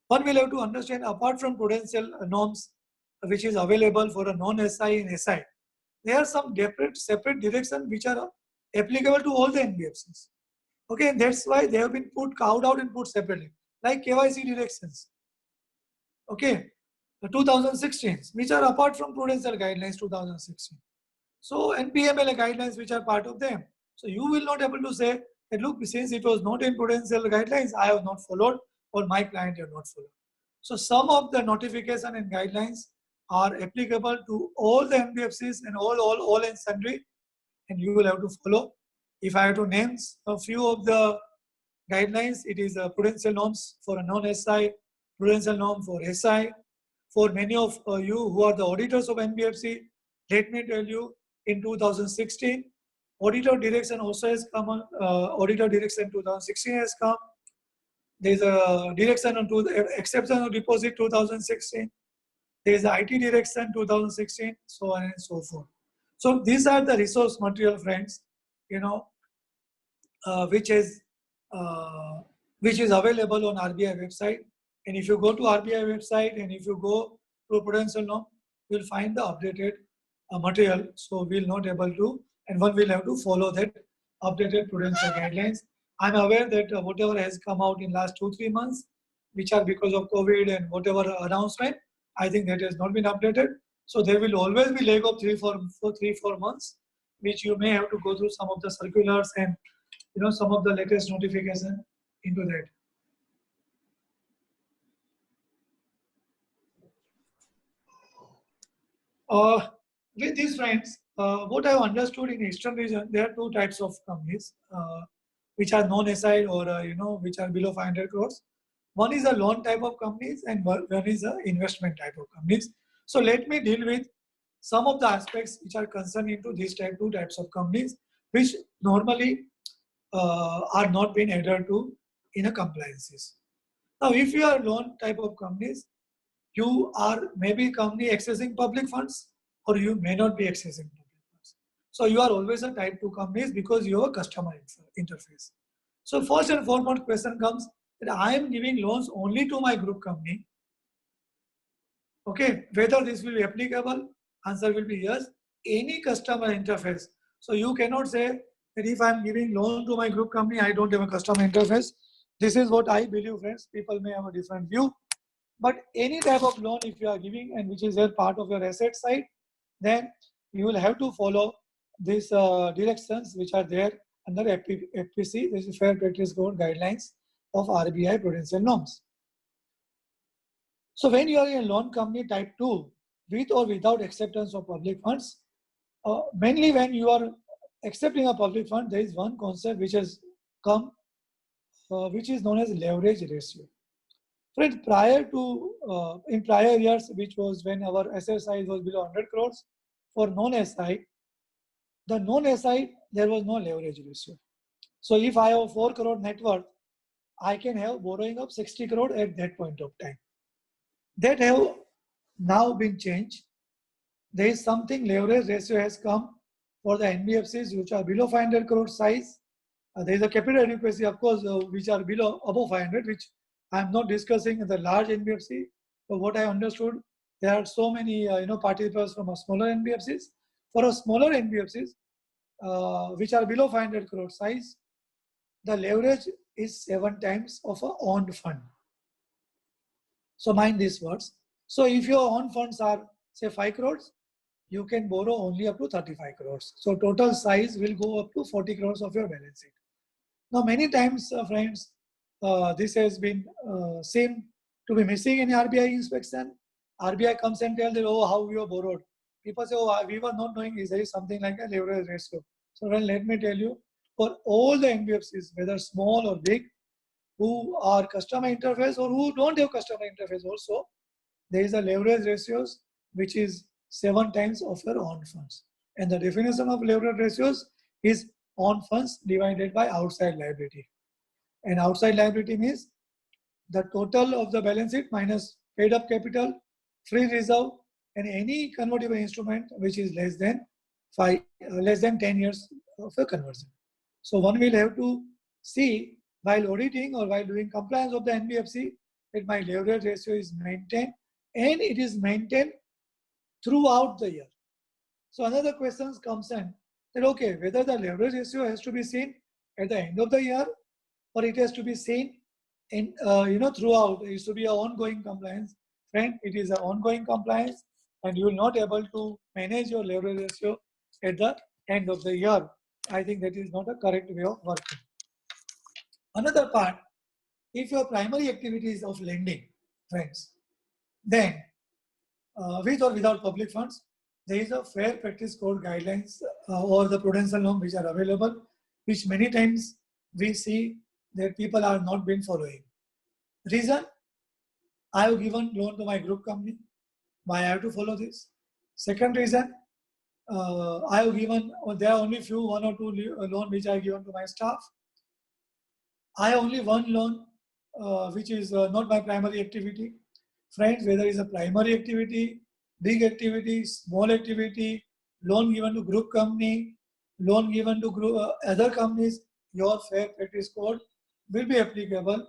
One will have to understand, apart from Prudential norms, which is available for a non-SI and SI, there are some separate directions which are applicable to all the NBFCs. Okay, and that's why they have been carved out and put separately, like KYC directions. Okay, the 2016, which are apart from Prudential Guidelines 2016. So NPMLA guidelines which are part of them. So you will not able to say that, look, since it was not in Prudential Guidelines, I have not followed or my client have not followed. So some of the notification and guidelines are applicable to all the NBFCs and all and sundry, and you will have to follow. If I have to name a few of the guidelines, it is prudential norms for a non-SI, prudential norm for SI. For many of you who are the auditors of NBFC, let me tell you, in 2016, auditor direction also has come on, auditor direction 2016 has come. There is a direction on exception of deposit 2016. There is a IT direction 2016, so on and so forth. So these are the resource material, friends, you know, which is available on RBI website. And if you go to RBI website and if you go to Prudential norm, you will find the updated material. So we will not able to, and one will have to follow that updated Prudential guidelines. I'm aware that whatever has come out in last 2-3 months, which are because of COVID and whatever announcement, I think that has not been updated. So there will always be lag of 3-4 months, which you may have to go through some of the circulars and, you know, some of the latest notification into that. With these, friends, what I have understood in Eastern region, there are two types of companies which are non-SI or you know, which are below 500 crores. One is a loan type of companies and one is a investment type of companies. So let me deal with some of the aspects which are concerned into these two types of companies, which normally are not being adhered to in a compliances. Now, if you are loan type of companies, you are maybe company accessing public funds or you may not be accessing public funds. So you are always a type 2 companies because you have a customer interface. So first and foremost question comes that I am giving loans only to my group company. Okay, whether this will be applicable, answer will be yes. Any customer interface. So you cannot say that if I'm giving loan to my group company, I don't have a customer interface. This is what I believe, friends. People may have a different view. But any type of loan, if you are giving and which is a part of your asset side, then you will have to follow these directions which are there under FPC, which is Fair Practice Code guidelines of RBI prudential norms. So when you are in a loan company type 2, with or without acceptance of public funds, mainly when you are accepting a public fund, there is one concept which has come, which is known as leverage ratio. Friends, in prior years, which was when our asset size was below 100 crores, for non-SI, there was no leverage ratio. So if I have 4 crore net worth, I can have borrowing of 60 crore at that point of time. That have now been changed. There is something leverage ratio has come for the NBFCs which are below 500 crore size. There is a capital adequacy, of course, which are above 500, which I am not discussing in the large NBFC. But what I understood, there are so many participants from a smaller NBFCs. For a smaller NBFCs, which are below 500 crore size, the leverage is 7 times of a owned fund. So mind these words. So if your own funds are say 5 crores, you can borrow only up to 35 crores. So total size will go up to 40 crores of your balance sheet. Now many times, friends, this has been seen to be missing in RBI inspection. RBI comes and tells them, oh, how you borrowed. People say, oh, we were not knowing there is something like a leverage ratio. So well, let me tell you, for all the NBFCs, whether small or big, who are customer interface or who don't have customer interface also, there is a leverage ratios which is 7 times of your own funds. And the definition of leverage ratios is own funds divided by outside liability. And outside liability means the total of the balance sheet minus paid up capital, free reserve, and any convertible instrument which is less than 10 years of a conversion. So one will have to see while auditing or while doing compliance of the NBFC that my leverage ratio is maintained, and it is maintained throughout the year. So another question comes in that, okay, whether the leverage ratio has to be seen at the end of the year or it has to be seen in throughout. It should be an ongoing compliance. Friend, it is an ongoing compliance, and you will not able to manage your leverage ratio at the end of the year. I think that is not a correct way of working. Another part, if your primary activity is of lending, friends, then with or without public funds, there is a Fair Practice Code guidelines or the prudential norm which are available, which many times we see that people are not been following. Reason, I have given loan to my group company. Why I have to follow this? Second reason, I have given, there are only few, 1 or 2 loan which I have given to my staff. I have only one loan which is not my primary activity. Friends, whether it's a primary activity, big activity, small activity, loan given to group company, loan given to other companies, your Fair Practice Code will be applicable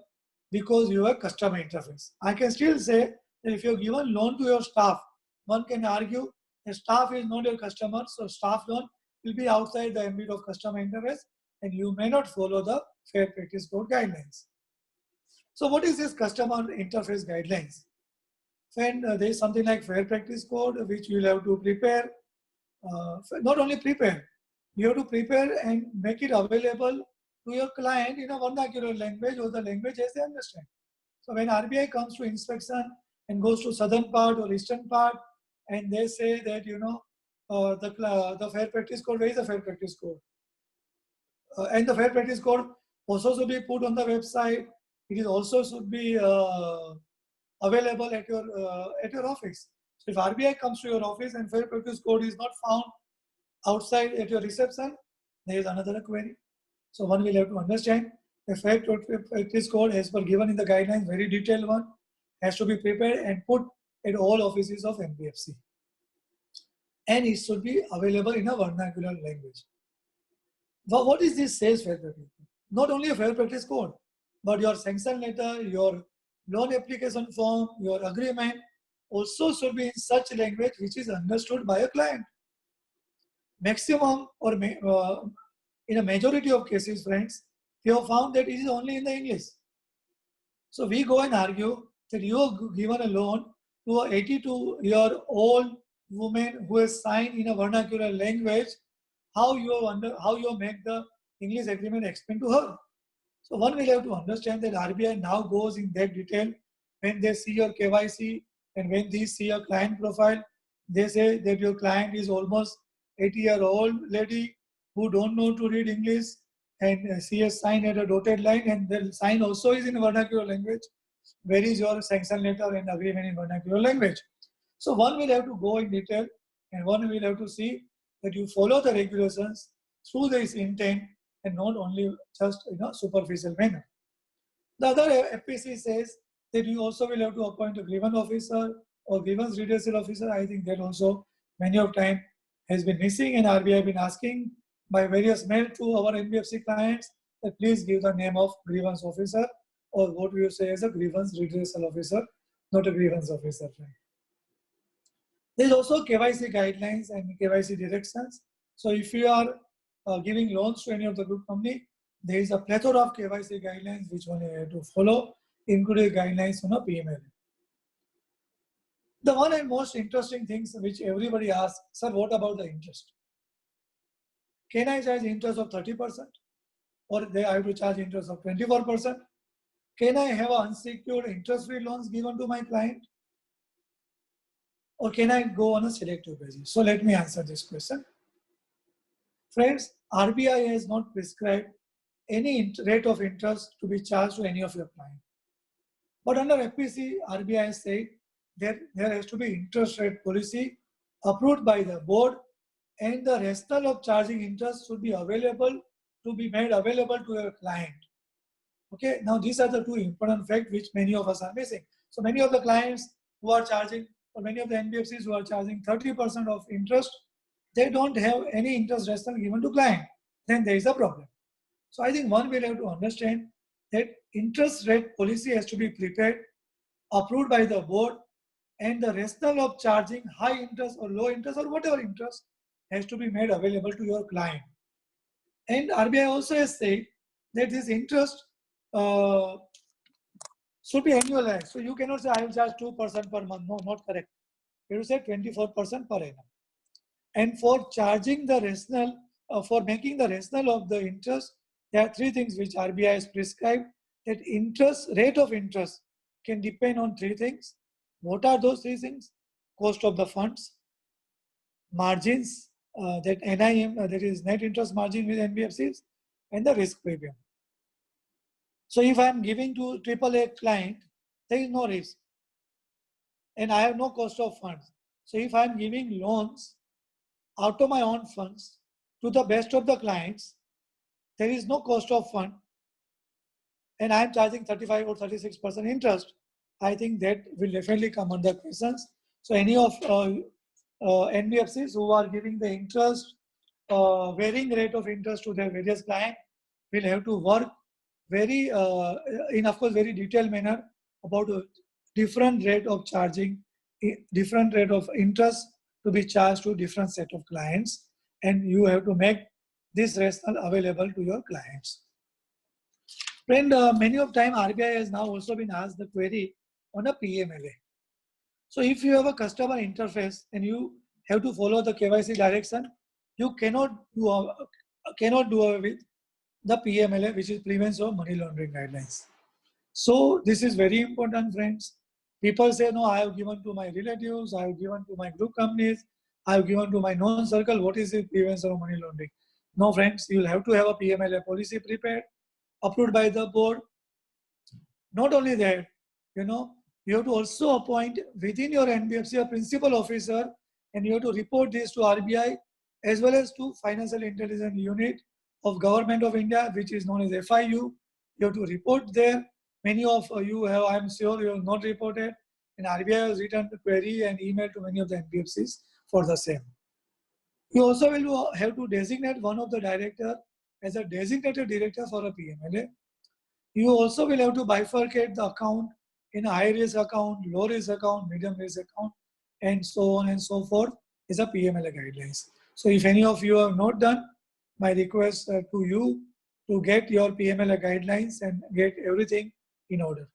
because you have customer interface. I can still say that if you have given loan to your staff, one can argue the staff is not your customer, so staff loan will be outside the ambit of customer interface and you may not follow the Fair Practice Code guidelines. So what is this customer interface guidelines? And there is something like Fair Practice Code which you will have to prepare. Not only prepare, you have to prepare and make it available to your client in a vernacular language or the language as they understand. So when RBI comes to inspection and goes to southern part or eastern part and they say that the Fair Practice Code, where is the Fair Practice Code? And the Fair Practice Code also should be put on the website. It is also should be available at your office. So if RBI comes to your office and Fair Practice Code is not found outside at your reception, there is another query. So one will have to understand the Fair Practice Code as per given in the guidelines, very detailed one, has to be prepared and put at all offices of NBFC. And it should be available in a vernacular language. But what is this says Fair Practice Code? Not only a Fair Practice Code, but your sanction letter, your loan application form, your agreement, also should be in such language which is understood by a client. Maximum or in a majority of cases, friends, we have found that it is only in the English. So we go and argue that you have given a loan to a 82-year-old woman who has signed in a vernacular language. How you make the English agreement explain to her? So one will have to understand that RBI now goes in that detail when they see your KYC and when they see your client profile. They say that your client is almost 80-year-old lady who don't know to read English, and she has signed at a dotted line, and the sign also is in vernacular language. Where is your sanction letter and agreement in vernacular language? So one will have to go in detail, and one will have to see that you follow the regulations through this intent and not only just in a superficial manner. The other FPC says that you also will have to appoint a grievance officer or grievance redressal officer. I think that also many of time has been missing, and RBI have been asking by various mail to our NBFC clients that please give the name of grievance officer, or what we say as a grievance redressal officer, not a grievance officer. There is also KYC guidelines and KYC directions. So if you are giving loans to any of the group company, there is a plethora of KYC guidelines which one you have to follow, including guidelines on a PML. The one and most interesting things which everybody asks, sir, what about the interest? Can I charge interest of 30%? Or I have to charge interest of 24%? Can I have unsecured interest-free loans given to my client? Or can I go on a selective basis? So let me answer this question. Friends, RBI has not prescribed any rate of interest to be charged to any of your clients. But under FPC, RBI has said that there has to be interest rate policy approved by the board, and the rationale of charging interest should be available to be made available to your client. Okay, now these are the two important facts which many of us are missing. So many of the clients who are charging, or many of the NBFCs who are charging 30% of interest, they don't have any interest rationale given to client. Then there is a problem. So I think one will have to understand that interest rate policy has to be prepared, approved by the board, and the rationale of charging high interest or low interest or whatever interest has to be made available to your client. And RBI also has said that this interest should be annualized. So you cannot say I will charge 2% per month. No, not correct. You will say 24% per annum. And for charging the rationale, for making the rationale of the interest, there are three things which RBI has prescribed. That interest, rate of interest can depend on three things. What are those three things? Cost of the funds, margins, that NIM, that is net interest margin with NBFCs, and the risk premium. So if I am giving to AAA client, there is no risk. And I have no cost of funds. So if I am giving loans out of my own funds to the best of the clients, there is no cost of fund, and I am charging 35 or 36% interest, I think that will definitely come under questions. So any of NBFCs who are giving the interest, varying rate of interest to their various clients will have to work very, in of course, very detailed manner about a different rate of charging, different rate of interest to be charged to different set of clients, and you have to make this rationale available to your clients. Friend, many of time RBI has now also been asked the query on a PMLA. So if you have a customer interface and you have to follow the KYC direction, you cannot do away with the PMLA, which is Prevention of Money Laundering Guidelines. So this is very important, friends. People say, no, I have given to my relatives, I have given to my group companies, I have given to my known circle. What is the prevention of money laundering? No, friends, you will have to have a PMLA policy prepared, approved by the board. Not only that, you have to also appoint within your NBFC a principal officer, and you have to report this to RBI as well as to Financial Intelligence Unit of Government of India, which is known as FIU. You have to report there. Many of you have, I am sure, you have not reported, and RBI has written the query and email to many of the NBFCs for the same. You also will have to designate one of the director as a designated director for a PMLA. You also will have to bifurcate the account in a high risk account, low risk account, medium risk account, and so on and so forth is a PMLA guidelines. So if any of you have not done, my request to you to get your PMLA guidelines and get everything in order.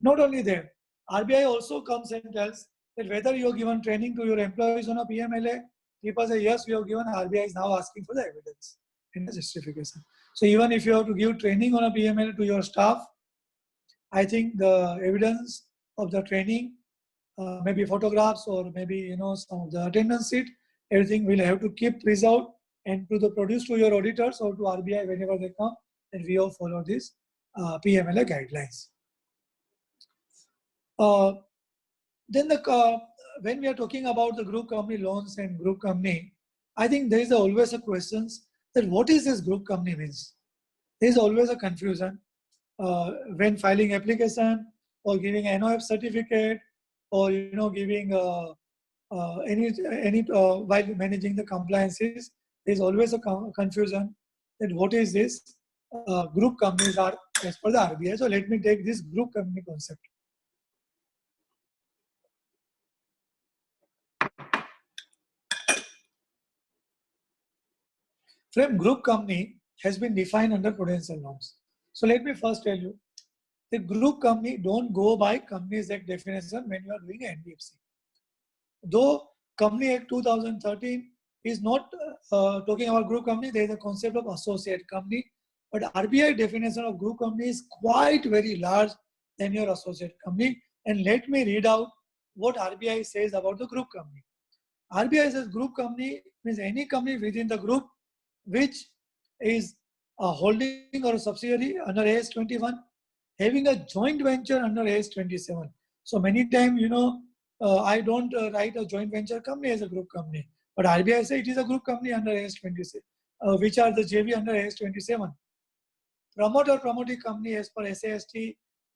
Not only that, RBI also comes and tells that whether you have given training to your employees on a PMLA, people say yes, we have given. RBI is now asking for the evidence and the justification. So even if you have to give training on a PMLA to your staff, I think the evidence of the training, maybe photographs or maybe some of the attendance sheet, everything will have to keep preserved and to the produce to your auditors or to RBI whenever they come, and we have followed this PMLA guidelines. Then when we are talking about the group company loans and group company, I think there is always a question that what is this group company means. There is always a confusion when filing application or giving NOF certificate or giving any while managing the compliances. There is always a confusion that what is this group companies are as per the RBI. So let me take this group company concept. Frame group company has been defined under prudential norms. So let me first tell you, the group company don't go by Companies Act definition when you are doing NBFC. Though Company Act 2013 is not talking about group company, there is a concept of associate company, but RBI definition of group company is quite very large than your associate company. And let me read out what RBI says about the group company. RBI says group company means any company within the group which is a holding or a subsidiary under AS 21, having a joint venture under AS 27. So many times, I don't write a joint venture company as a group company, but RBI says it is a group company under AS 27, which are the JV under AS 27. Promoter promoting company as per SAST,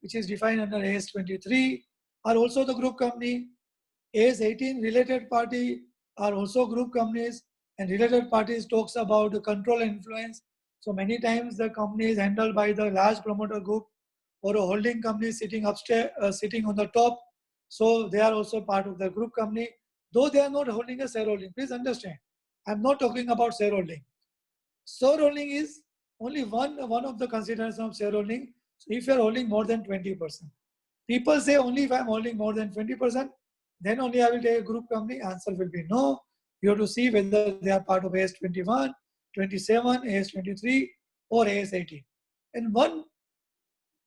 which is defined under AS 23, are also the group company. AS 18 related party are also group companies, and related parties talks about the control and influence. So many times the company is handled by the large promoter group or a holding company sitting upstairs, sitting on the top. So they are also part of the group company, though they are not holding a shareholding. Please understand, I'm not talking about shareholding. Shareholding is only one of the considerations of shareholding. So if you are holding more than 20%, people say only if I'm holding more than 20%, then only I will take a group company. Answer will be no. You have to see whether they are part of AS 21, 27, AS 23, or AS 18. And one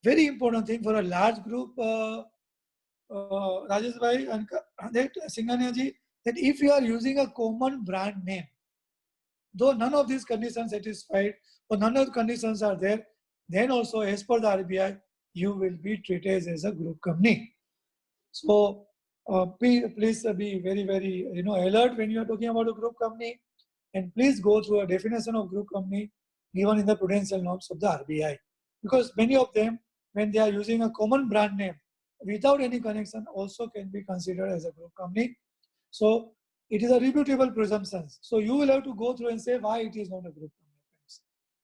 very important thing for a large group, Rajesh Bhai and Singhania ji, that if you are using a common brand name, though none of these conditions satisfied or none of the conditions are there, then also as per the RBI, you will be treated as a group company. So please be very, very alert when you are talking about a group company, and please go through a definition of group company given in the prudential norms of the RBI, because many of them, when they are using a common brand name without any connection, also can be considered as a group company. So it is a reputable presumption. So you will have to go through and say why it is not a group company.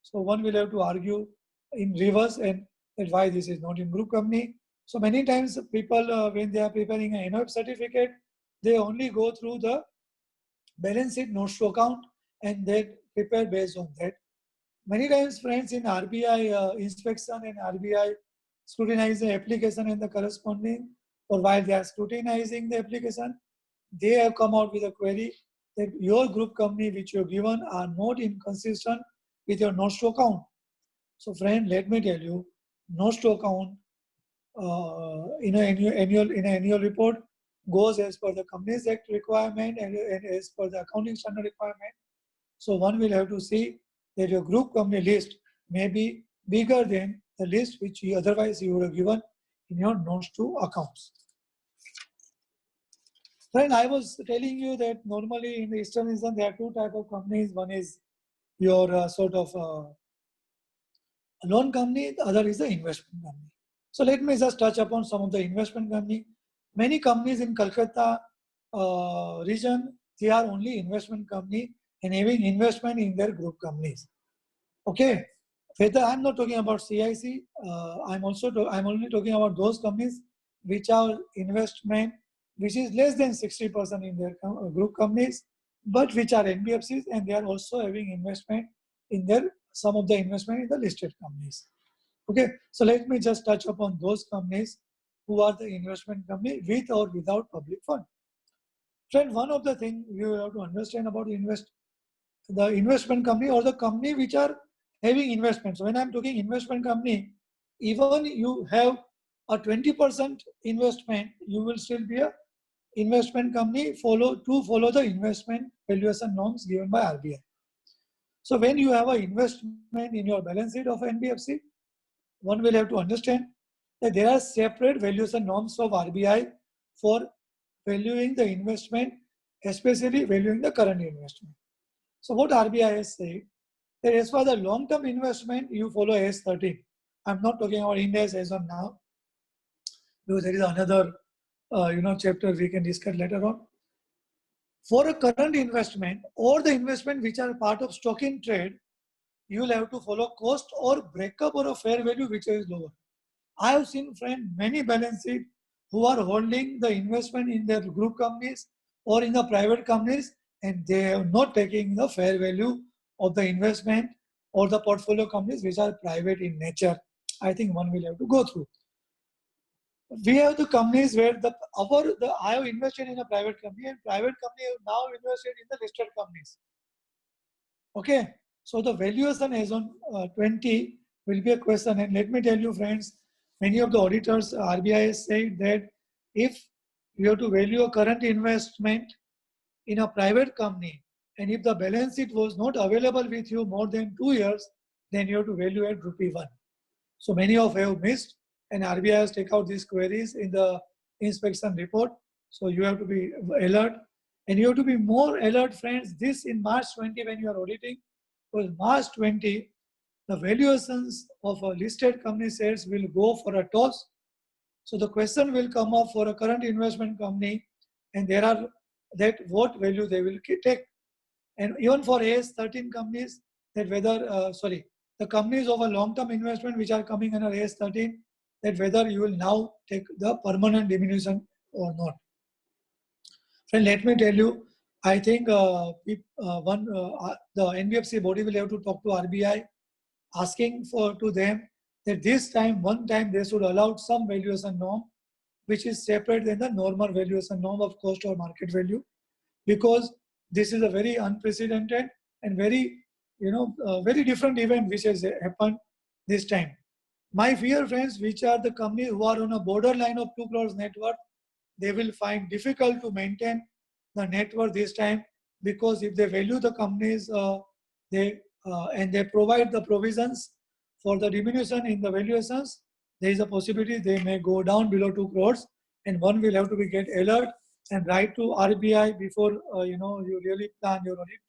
So one will have to argue in reverse and that why this is not in group company. So many times people, when they are preparing an NOF certificate, they only go through the balance sheet notes to account and they prepare based on that. Many times, friends, in RBI inspection and RBI scrutinize the application and the corresponding, or while they are scrutinizing the application, they have come out with a query that your group company which you have given are not inconsistent with your notes to account. So friend, let me tell you, notes to account in an annual report goes as per the Companies Act requirement and as per the accounting standard requirement. So one will have to see that your group company list may be bigger than the list which otherwise you would have given in your notes to accounts. Friend, I was telling you that normally in the Eastern region there are two types of companies. One is your sort of loan company, the other is the investment company. So let me just touch upon some of the investment company. Many companies in Calcutta region, they are only investment company and having investment in their group companies. Okay, whether I'm not talking about CIC, I'm only talking about those companies which are investment which is less than 60% in their group companies, but which are NBFCs, and they are also having investment in their some of the investment in the listed companies. Okay, so let me just touch upon those companies who are the investment company with or without public fund. Friend, one of the things you have to understand about the investment company or the company which are having investments. So when I'm talking investment company, even you have a 20% investment, you will still be a investment company follow the investment valuation norms given by RBI. So when you have an investment in your balance sheet of NBFC, one will have to understand that there are separate valuation norms of RBI for valuing the investment, especially valuing the current investment. So what RBI has said, that as for the long-term investment, you follow AS 13. I'm not talking about Ind AS as of now, because there is another chapter we can discuss later on. For a current investment or the investment which are part of stock in trade, you will have to follow cost or breakup or a fair value which is lower. I have seen, friend, many balance sheet who are holding the investment in their group companies or in the private companies, and they are not taking the fair value of the investment or the portfolio companies which are private in nature. I think one will have to go through. We have the companies where I have invested in a private company, and private company have now invested in the listed companies. Okay, so the valuation as on 20 will be a question, and let me tell you, friends, many of the auditors, RBI has said that if you have to value a current investment in a private company, and if the balance sheet was not available with you more than 2 years, then you have to value at ₹1. So many of you have missed, and RBI has taken out these queries in the inspection report. So you have to be alert, and you have to be more alert, friends. This in March 20 when you are auditing, because March 20, the valuations of a listed company shares will go for a toss. So the question will come up for a current investment company, and there are that what value they will take. And even for AS 13 companies, that whether, the companies of a long-term investment which are coming under AS 13, that whether you will now take the permanent diminution or not. Friend, let me tell you, I think the NBFC body will have to talk to RBI, asking to them that this time, one time they should allow some valuation norm, which is separate than the normal valuation norm of cost or market value, because this is a very unprecedented and very, very different event which has happened this time. My fear, friends, which are the companies who are on a borderline of 2 crores net worth, they will find difficult to maintain the net worth this time, because if they value the companies, and they provide the provisions for the diminution in the valuations, there is a possibility they may go down below 2 crores, and one will have to be get alert and write to RBI before you really plan your audit,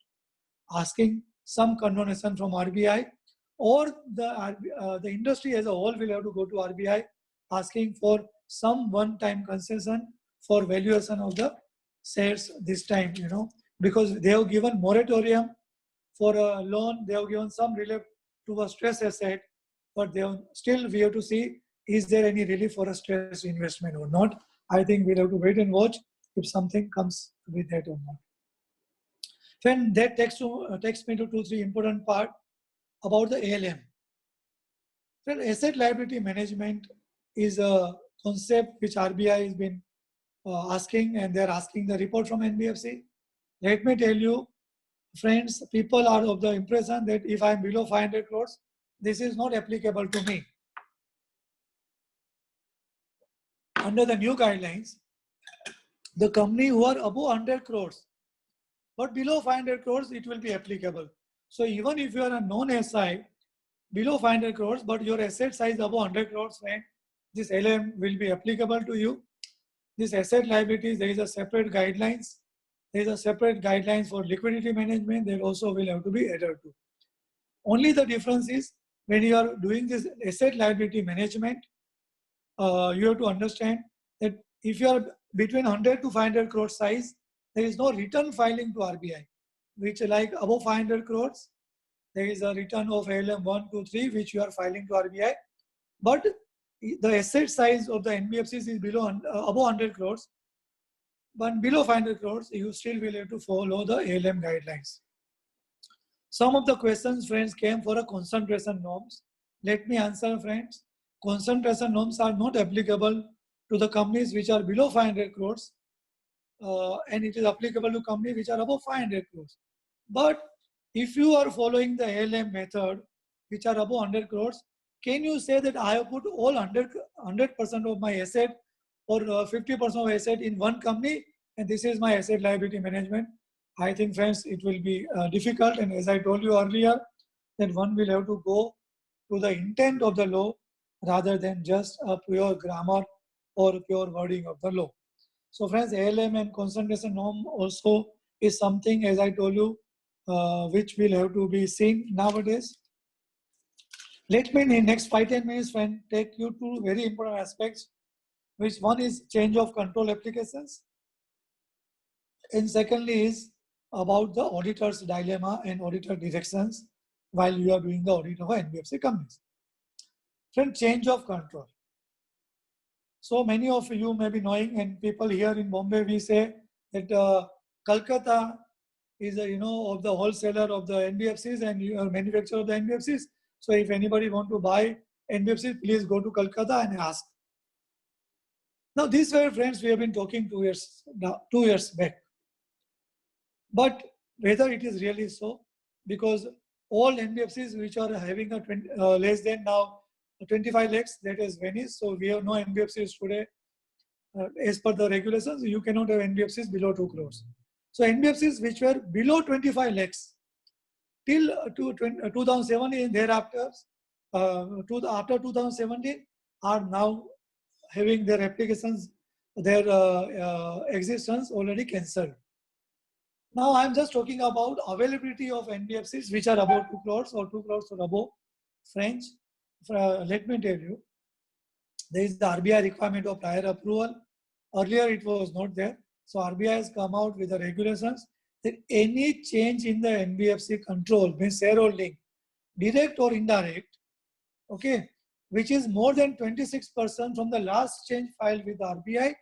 asking some condonation from RBI, or the industry as a whole will have to go to RBI asking for some one-time concession for valuation of the shares this time, because they have given moratorium for a loan, they have given some relief to a stress asset, but still we have to see, is there any relief for a stress investment or not. I think we'll have to wait and watch if something comes with that or not. Then that takes me to 2-3 important part about the ALM. Then asset liability management is a concept which RBI has been asking, and they're asking the report from NBFC. Let me tell you, friends, people are of the impression that if I'm below 500 crores, this is not applicable to me. Under the new guidelines, the company who are above 100 crores, but below 500 crores, it will be applicable. So even if you are a non-SI, below 500 crores, but your asset size above 100 crores, then this LM will be applicable to you. This asset liabilities, there is a separate guidelines. There is a separate guidelines for liquidity management. There also will have to be adhered to. Only the difference is when you are doing this asset liability management, you have to understand that if you are between 100 to 500 crore size, there is no return filing to RBI, which like above 500 crores, there is a return of ALM 1, 2, 3, which you are filing to RBI. But the asset size of the NBFCs is above 100 crores, but below 500 crores, you still will have to follow the ALM guidelines. Some of the questions, friends, came for a concentration norms. Let me answer, friends. Concentration norms are not applicable to the companies which are below 500 crores, and it is applicable to companies which are above 500 crores. But if you are following the ALM method, which are above 100 crores, can you say that I have put all 100% of my asset or 50% of asset in one company, and this is my asset liability management? I think, friends, it will be difficult. And as I told you earlier, that one will have to go to the intent of the law rather than just a pure grammar or pure wording of the law. So, friends, ALM and concentration norm also is something, as I told you, which will have to be seen nowadays. Let me in the next 5-10 minutes, friend, take you to very important aspects, which one is change of control applications, and secondly is about the auditor's dilemma and auditor directions while you are doing the audit of NBFC companies. Friend, change of control. So many of you may be knowing, and people here in Bombay, we say that Kolkata is of the wholesaler of the NBFCs and manufacturer of the NBFCs. So if anybody want to buy NBFC, please go to Kolkata and ask. Now these were, friends, we have been talking 2 years back. But whether it is really so, because all NBFCs which are having a less than now 25 lakhs, that is vanished. So we have no NBFCs today. As per the regulations, you cannot have NBFCs below 2 crores. So NBFCs which were below 25 lakhs till 2017 and thereafter, after 2017, are now having their applications, their existence already cancelled. Now I'm just talking about availability of NBFCs which are above 2 crores or 2 crores or above. Friends, let me tell you, there is the RBI requirement of prior approval. Earlier it was not there. So RBI has come out with the regulations that any change in the NBFC control, means shareholding, direct or indirect, okay, which is more than 26% from the last change filed with RBI,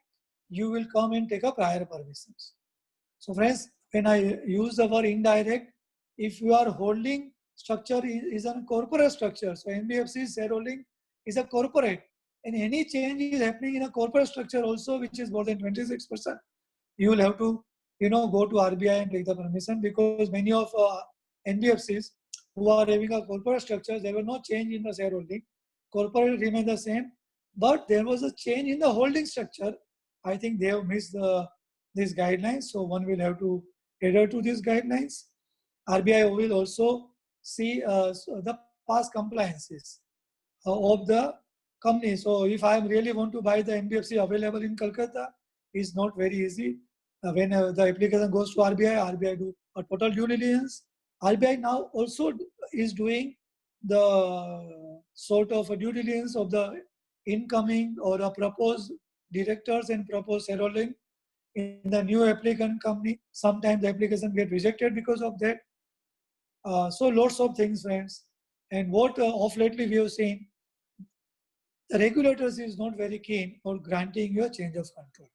you will come and take a prior permissions. So friends, when I use the word indirect, if you are holding structure is a corporate structure, so NBFC shareholding is a corporate, and any change is happening in a corporate structure also, which is more than 26%, you will have to go to RBI and take the permission, because many of NBFCs who are having a corporate structure, there was no change in the shareholding. Corporate remain the same, but there was a change in the holding structure. I think they have missed these guidelines, so one will have to adhere to these guidelines. RBI will also see the past compliances of the company. So if I really want to buy the NBFC available in Kolkata, it's not very easy. When the application goes to RBI do a total due diligence. RBI now also is doing the sort of a due diligence of the incoming or a proposed directors and proposed shareholding in the new applicant company. Sometimes the application get rejected because of that. So lots of things, friends. And what of lately we have seen, the regulators is not very keen on granting you a change of control.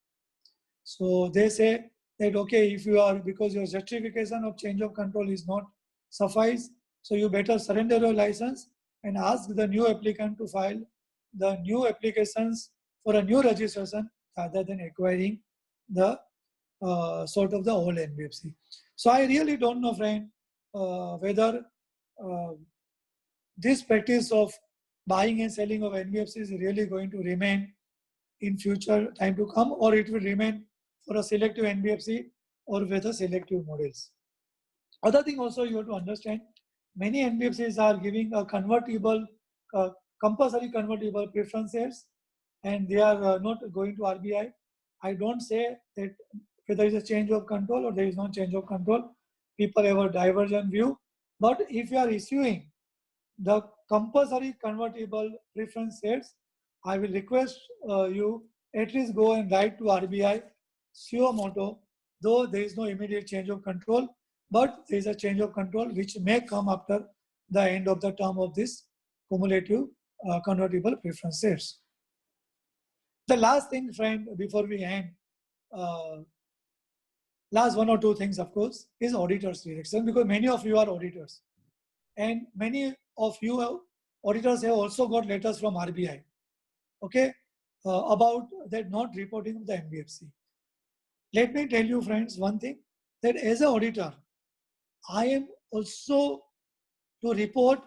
So they say that, okay, if you are, because your justification of change of control is not suffice, so you better surrender your license and ask the new applicant to file the new applications for a new registration rather than acquiring the sort of the old NBFC. So I really don't know, friend, whether this practice of buying and selling of NBFC is really going to remain in future time to come, or it will remain for a selective NBFC or with a selective models. Other thing also you have to understand, many NBFCs are giving a convertible, compulsory convertible preference shares, and they are not going to RBI. I don't say that whether there is a change of control or there is no change of control. People have a divergent view. But if you are issuing the compulsory convertible preference shares, I will request you at least go and write to RBI suo motu, though there is no immediate change of control, but there is a change of control which may come after the end of the term of this cumulative convertible preference shares. The last thing, friend, before we end, last one or two things, of course, is auditors direction, because many of you are auditors. And many of you auditors have also got letters from RBI, okay, about that not reporting of the NBFC. Let me tell you, friends, one thing, that as an auditor, I am also to report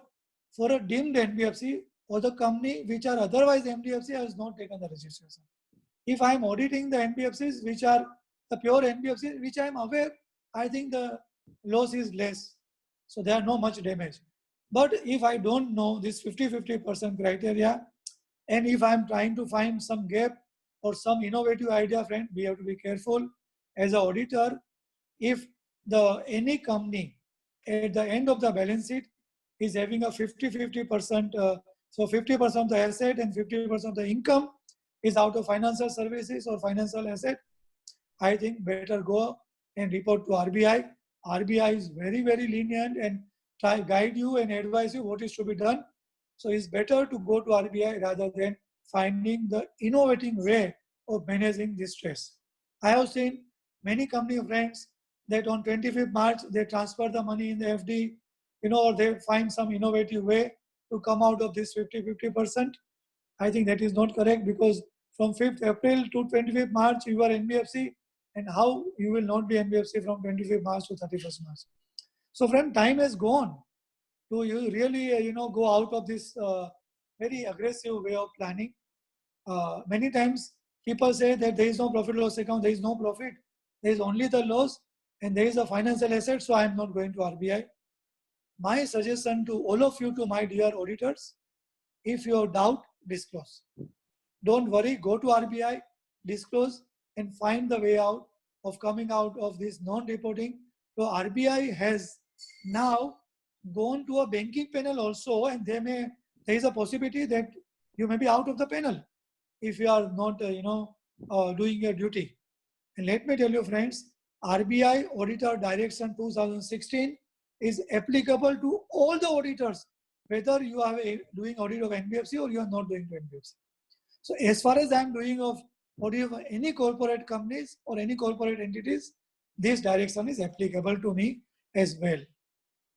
for a deemed NBFC or the company which are otherwise NBFC has not taken the registration. If I am auditing the NBFCs which are the pure NBFCs, which I am aware, I think the loss is less. So there are no much damage. But if I don't know this 50-50% criteria, and if I'm trying to find some gap or some innovative idea, friend, we have to be careful as an auditor. If any company at the end of the balance sheet is having a 50-50%, so 50% of the asset and 50% of the income is out of financial services or financial asset, I think better go and report to RBI. RBI is very, very lenient and try guide you and advise you what is to be done. So it's better to go to RBI rather than finding the innovating way of managing this stress. I have seen many company friends that on 25th March, they transfer the money in the FD, or they find some innovative way to come out of this 50-50%. I think that is not correct, because from 5th April to 25th March, you are NBFC, and how you will not be NBFC from 25th March to 31st March. So friend, time has gone to you really, go out of this very aggressive way of planning. Many times people say that there is no profit loss account, there is no profit, there is only the loss, and there is a financial asset, so I am not going to RBI. My suggestion to all of you, to my dear auditors, if you have doubt, disclose. Don't worry, go to RBI, disclose, and find the way out of coming out of this non-reporting. So RBI has now gone to a banking panel also, and there is a possibility that you may be out of the panel if you are not, doing your duty. And let me tell you, friends, RBI Auditor Direction 2016 is applicable to all the auditors, whether you are doing audit of NBFC or you are not doing NBFC. So as far as I am doing of audit of any corporate companies or any corporate entities, this direction is applicable to me as well.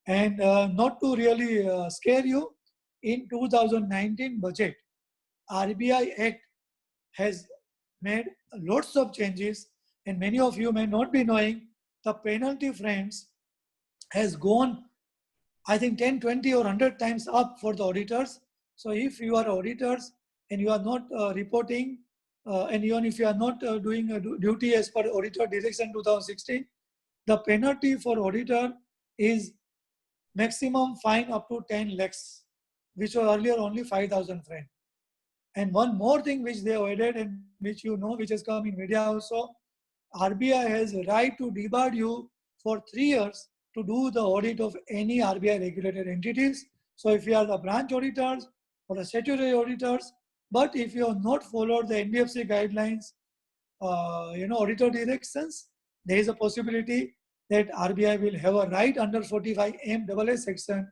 And not to really scare you, in 2019 budget, RBI Act has made lots of changes, and many of you may not be knowing the penalty, friends, has gone, I think 10, 20 or 100 times up for the auditors. So if you are auditors and you are not reporting, and even if you are not doing a duty as per Auditor Direction 2016, the penalty for auditor is maximum fine up to 10 lakhs, which was earlier only 5,000 friend. And one more thing which they added, and which which has come in media also, RBI has a right to debar you for 3 years to do the audit of any RBI regulated entities. So if you are the branch auditors or the statutory auditors, but if you have not followed the NBFC guidelines, auditor directions, there is a possibility that RBI will have a right under 45M section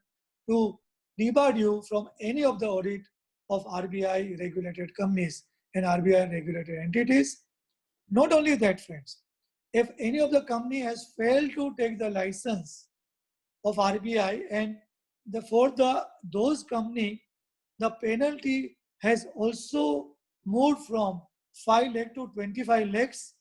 to debar you from any of the audit of RBI regulated companies and RBI regulated entities. Not only that, friends, if any of the company has failed to take the license of RBI, and for those company, the penalty has also moved from 5 lakh to 25 lakhs.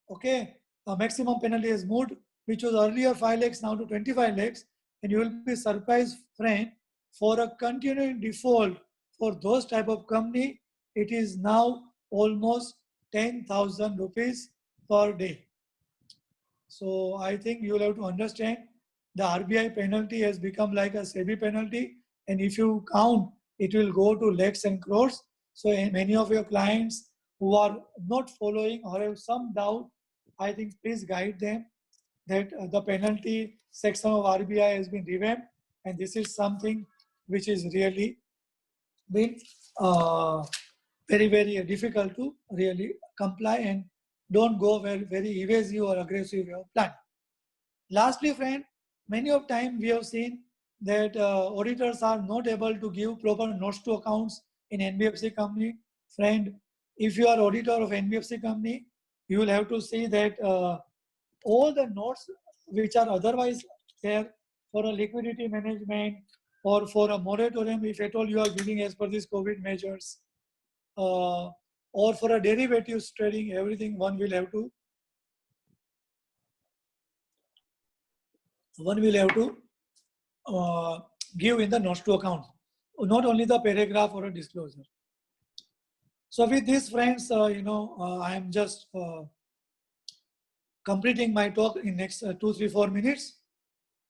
Okay, the maximum penalty has moved, which was earlier 5 lakhs now to 25 lakhs, and you will be surprised, friend, for a continuing default for those type of company, it is now almost 10,000 rupees per day. So I think you will have to understand the RBI penalty has become like a SEBI penalty, and if you count, it will go to lakhs and crores. So many of your clients who are not following or have some doubt, I think please guide them that the penalty section of RBI has been revamped, and this is something which is really been very, very difficult to really comply, and don't go very evasive or aggressive plan. Lastly, friend, many of time we have seen that auditors are not able to give proper notes to accounts in NBFC company. Friend, if you are auditor of NBFC company, you will have to see that all the notes which are otherwise there for a liquidity management or for a moratorium, if at all you are giving as per these COVID measures, or for a derivatives trading, everything one will have to give in the notes to account, not only the paragraph or a disclosure. So with this, friends, I am just completing my talk in next 2, 3, 4 minutes.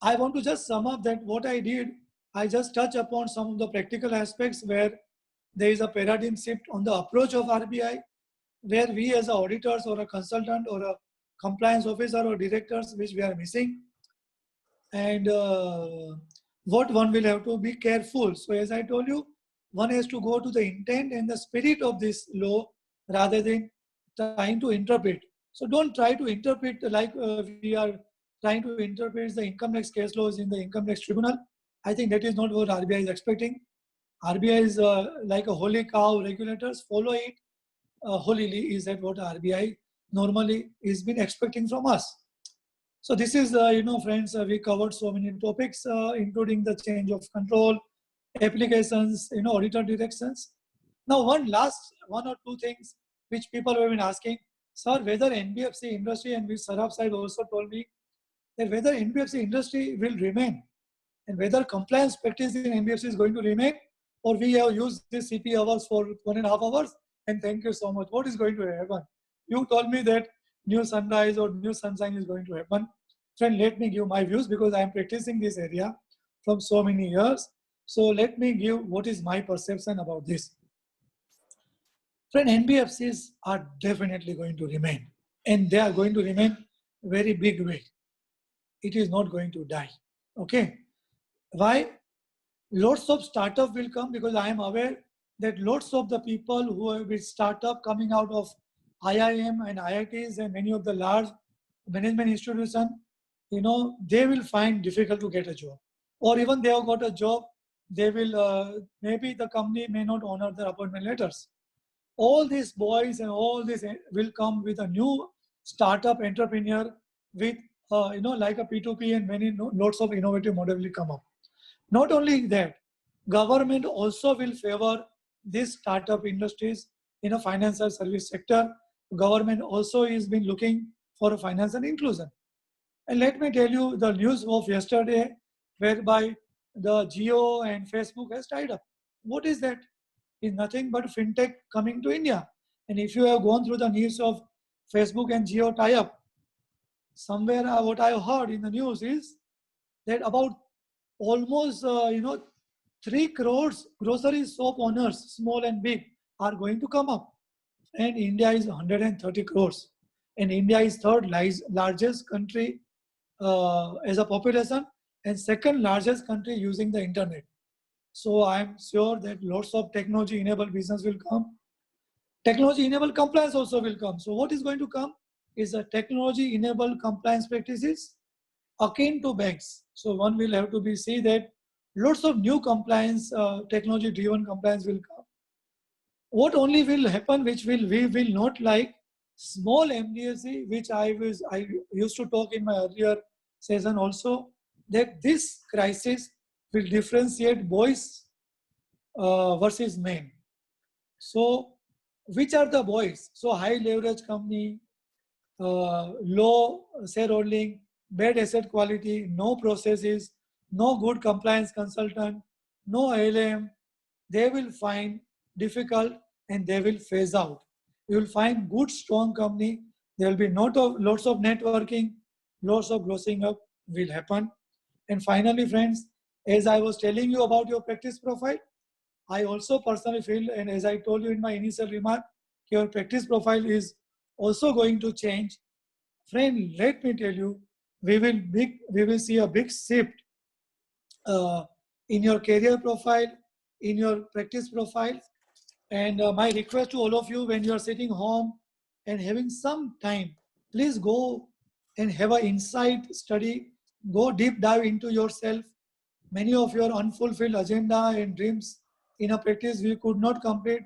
I want to just sum up that what I did, I just touch upon some of the practical aspects where there is a paradigm shift on the approach of RBI, where we as auditors or a consultant or a compliance officer or directors, which we are missing, and what one will have to be careful. So as I told you, one has to go to the intent and the spirit of this law rather than trying to interpret. So don't try to interpret like we are trying to interpret the income tax case laws in the income tax tribunal. I think that is not what RBI is expecting. RBI is like a holy cow. Regulators follow it holily. Is that what RBI normally is been expecting from us? So this is, friends, we covered so many topics, including the change of control, applications, auditor directions. Now, one or two things which people have been asking, sir, whether NBFC industry, and which Saraf Saib also told me, that whether NBFC industry will remain and whether compliance practice in NBFC is going to remain, or we have used this CP hours for 1.5 hours, and thank you so much. What is going to happen? You told me that new sunrise or new sunshine is going to happen. Friend, let me give my views because I am practicing this area from so many years. So let me give what is my perception about this. Friend, NBFCs are definitely going to remain, and they are going to remain very big way. It is not going to die. Okay. Why? Lots of startup will come, because I am aware that lots of the people who have been startup coming out of IIM and IITs and many of the large management institutions, they will find difficult to get a job, or even they have got a job, they will maybe the company may not honor their appointment letters. All these boys and all this will come with a new startup entrepreneur with like a P2P, and many lots of innovative model will come up. Not only that, government also will favor these startup industries in a financial service sector. Government also has been looking for a financial inclusion. And let me tell you the news of yesterday, whereby the Jio and Facebook has tied up. What is that? It's nothing but fintech coming to India. And if you have gone through the news of Facebook and Jio tie-up, somewhere what I heard in the news is that about almost 3 crores grocery shop owners, small and big, are going to come up. And India is 130 crores. And India is third largest country as a population, and second largest country using the internet. So I'm sure that lots of technology enabled business will come. Technology enabled compliance also will come. So what is going to come is a technology enabled compliance practices akin to banks. So one will have to see that lots of new compliance, technology driven compliance will come. What only will happen, which we will not like, small MDFC, which I used to talk in my earlier session also, that this crisis will differentiate boys versus men. So which are the boys? So high leverage company, low shareholding, bad asset quality, no processes, no good compliance consultant, no ALM, they will find difficult and they will phase out. You will find good, strong company. There will be lots of networking, lots of grossing up will happen. And finally, friends, as I was telling you about your practice profile, I also personally feel, and as I told you in my initial remark, your practice profile is also going to change. Friend, let me tell you, we will see a big shift in your career profile, in your practice profile. And my request to all of you, when you are sitting home and having some time, please go and have an insight study, go deep dive into yourself. Many of your unfulfilled agenda and dreams in a practice we could not complete.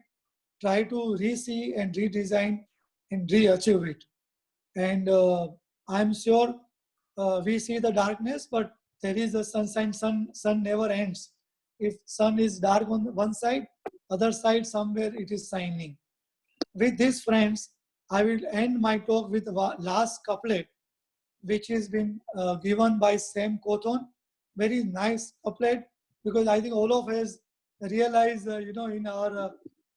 try to re-see and redesign and re-achieve it. And I'm sure we see the darkness, but there is a sunshine. Sun never ends. If sun is dark on one side, other side somewhere it is shining. With this, friends, I will end my talk with the last couplet, which has been given by Sam Cawthon. Very nice couplet, because I think all of us realize, in our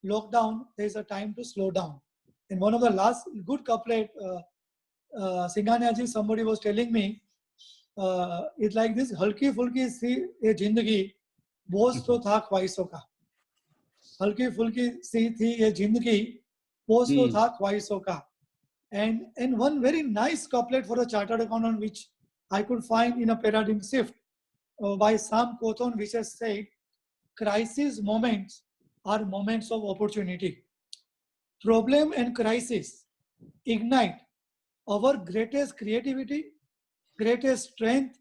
lockdown, there's a time to slow down. And one of the last good couplet, Singhania ji, somebody was telling me, it's like this: हल्की फुल्की सी ये जिंदगी बोझ तो था ख्वाहिशों का. हल्की फुल्की सी थी ये जिंदगी बोझ तो था ख्वाहिशों का. And one very nice couplet for a chartered accountant, which I could find in a paradigm shift by Sam Cawthon, which has said, crisis moments are moments of opportunity. Problem and crisis ignite our greatest creativity, greatest strength,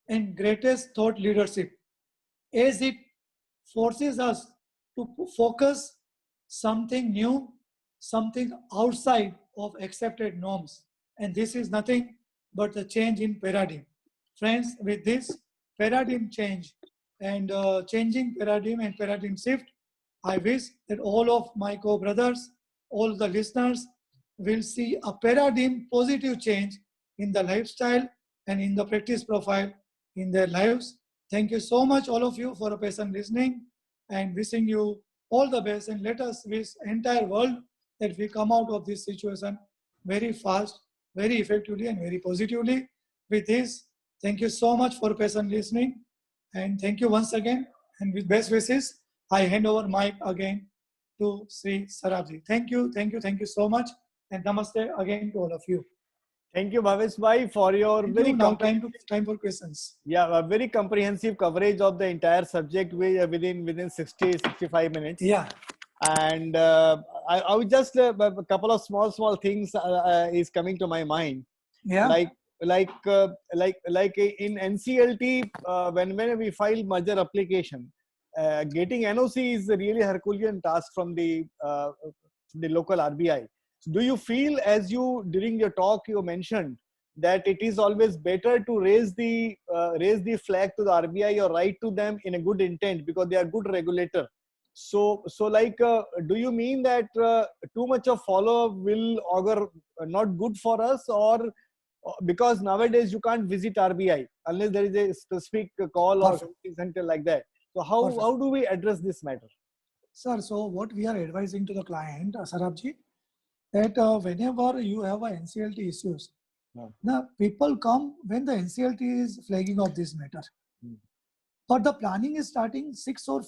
and greatest thought leadership, as it forces us to focus something new, something outside of accepted norms. And this is nothing but the change in paradigm. Friends, with this paradigm change and changing paradigm and paradigm shift, I wish that all of my co-brothers, all the listeners will see a paradigm positive change in the lifestyle and in the practice profile in their lives. Thank you so much, all of you, for a patient listening, and wishing you all the best. And let us wish entire world that we come out of this situation very fast, very effectively, and very positively. With this, thank you so much for patient listening, and thank you once again. And with best wishes, I hand over mic again to Sri Sarabji. Thank you, thank you, thank you so much, and namaste again to all of you. Thank you, Bhavesh Bhai, for your Now time for questions. Yeah, a very comprehensive coverage of the entire subject within 60-65 minutes. Yeah. And I would just a couple of small things is coming to my mind. Yeah. Like in NCLT, when we file merger application, getting NOC is a really Herculean task from the local RBI. So do you feel, as you during your talk you mentioned, that it is always better to raise the flag to the RBI or write to them in a good intent because they are good regulator? So do you mean that too much of follow-up will augur not good for us, or because nowadays you can't visit RBI unless there is a specific call or something like that? So how do we address this matter? Sir, so what we are advising to the client, Sarabji, that whenever you have a NCLT issues, the people come when the NCLT is flagging of this matter. But the planning is starting 4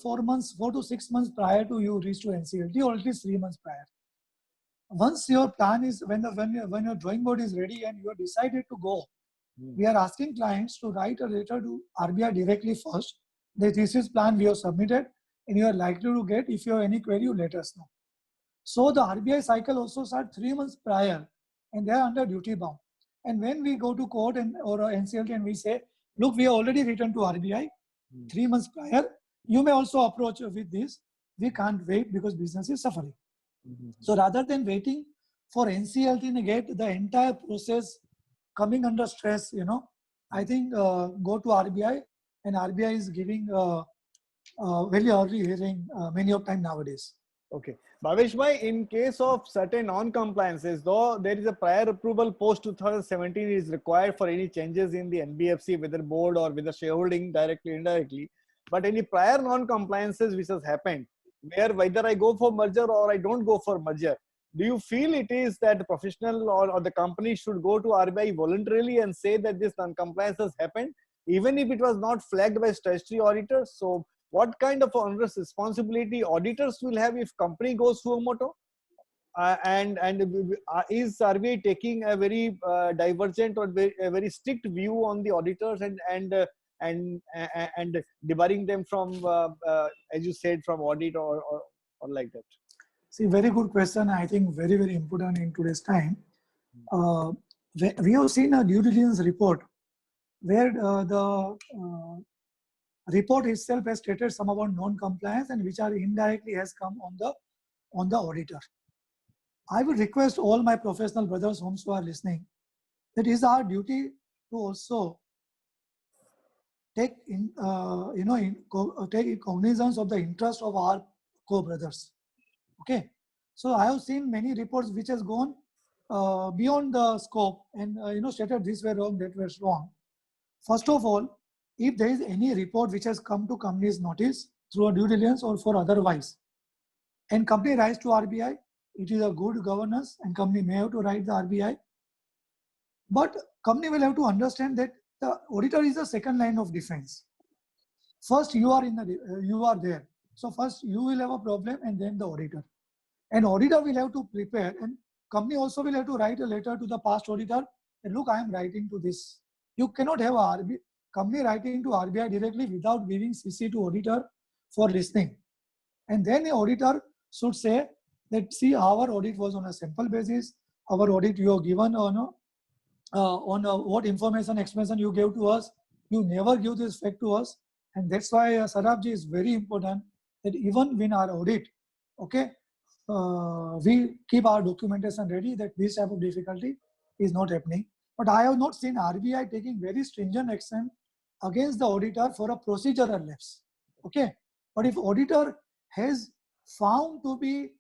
to 6 months prior to you reach to NCLT, or at least 3 months prior. Once your plan is, when your drawing board is ready and you have decided to go, we are asking clients to write a letter to RBI directly first, that this is plan we have submitted and you are likely to get. If you have any query, you let us know. So the RBI cycle also starts 3 months prior, and they are under duty bound. And when we go to court or NCLT and we say, look, we have already written to RBI 3 months prior, you may also approach with this. We can't wait because business is suffering. So rather than waiting for NCLT to get the entire process coming under stress, I think go to RBI, and RBI is giving very early hearing many of time nowadays. Okay. Bhavesh Bhai, in case of certain non-compliances, though there is a prior approval post 2017 is required for any changes in the NBFC, whether board or whether shareholding directly, indirectly, but any prior non-compliances which has happened, where whether I go for merger or I don't go for merger, do you feel it is that the professional or the company should go to RBI voluntarily and say that this non-compliance has happened, even if it was not flagged by statutory auditors? So what kind of onerous responsibility auditors will have if company goes suo moto? And is RBI taking a very divergent or a very strict view on the auditors and debarring them from, as you said, from audit or like that? See, very good question. I think very, very important in today's time. We have seen a due diligence report where the report itself has stated some about non-compliance and which are indirectly has come on the on the auditor. I would request all my professional brothers whom who are listening, that is our duty to also take take cognizance of the interest of our co-brothers. Okay, so I have seen many reports which has gone beyond the scope and stated this way wrong, that was wrong. First of all, if there is any report which has come to company's notice through a due diligence or for otherwise, and company writes to RBI, it is a good governance and company may have to write the RBI. But company will have to understand that the auditor is the second line of defense. First, you are there. So first you will have a problem and then the auditor. And auditor will have to prepare, and company also will have to write a letter to the past auditor and look, I am writing to this. You cannot have a company writing to RBI directly without giving CC to auditor for listening. And then the auditor should say that, see, our audit was on a sample basis. Our audit you have given on what information, explanation you gave to us. You never give this fact to us. And that's why Sarabji is very important that even when our audit, okay, we keep our documentation ready that this type of difficulty is not happening. But I have not seen RBI taking very stringent action against the auditor for a procedural lapse. Okay, but if auditor has found to be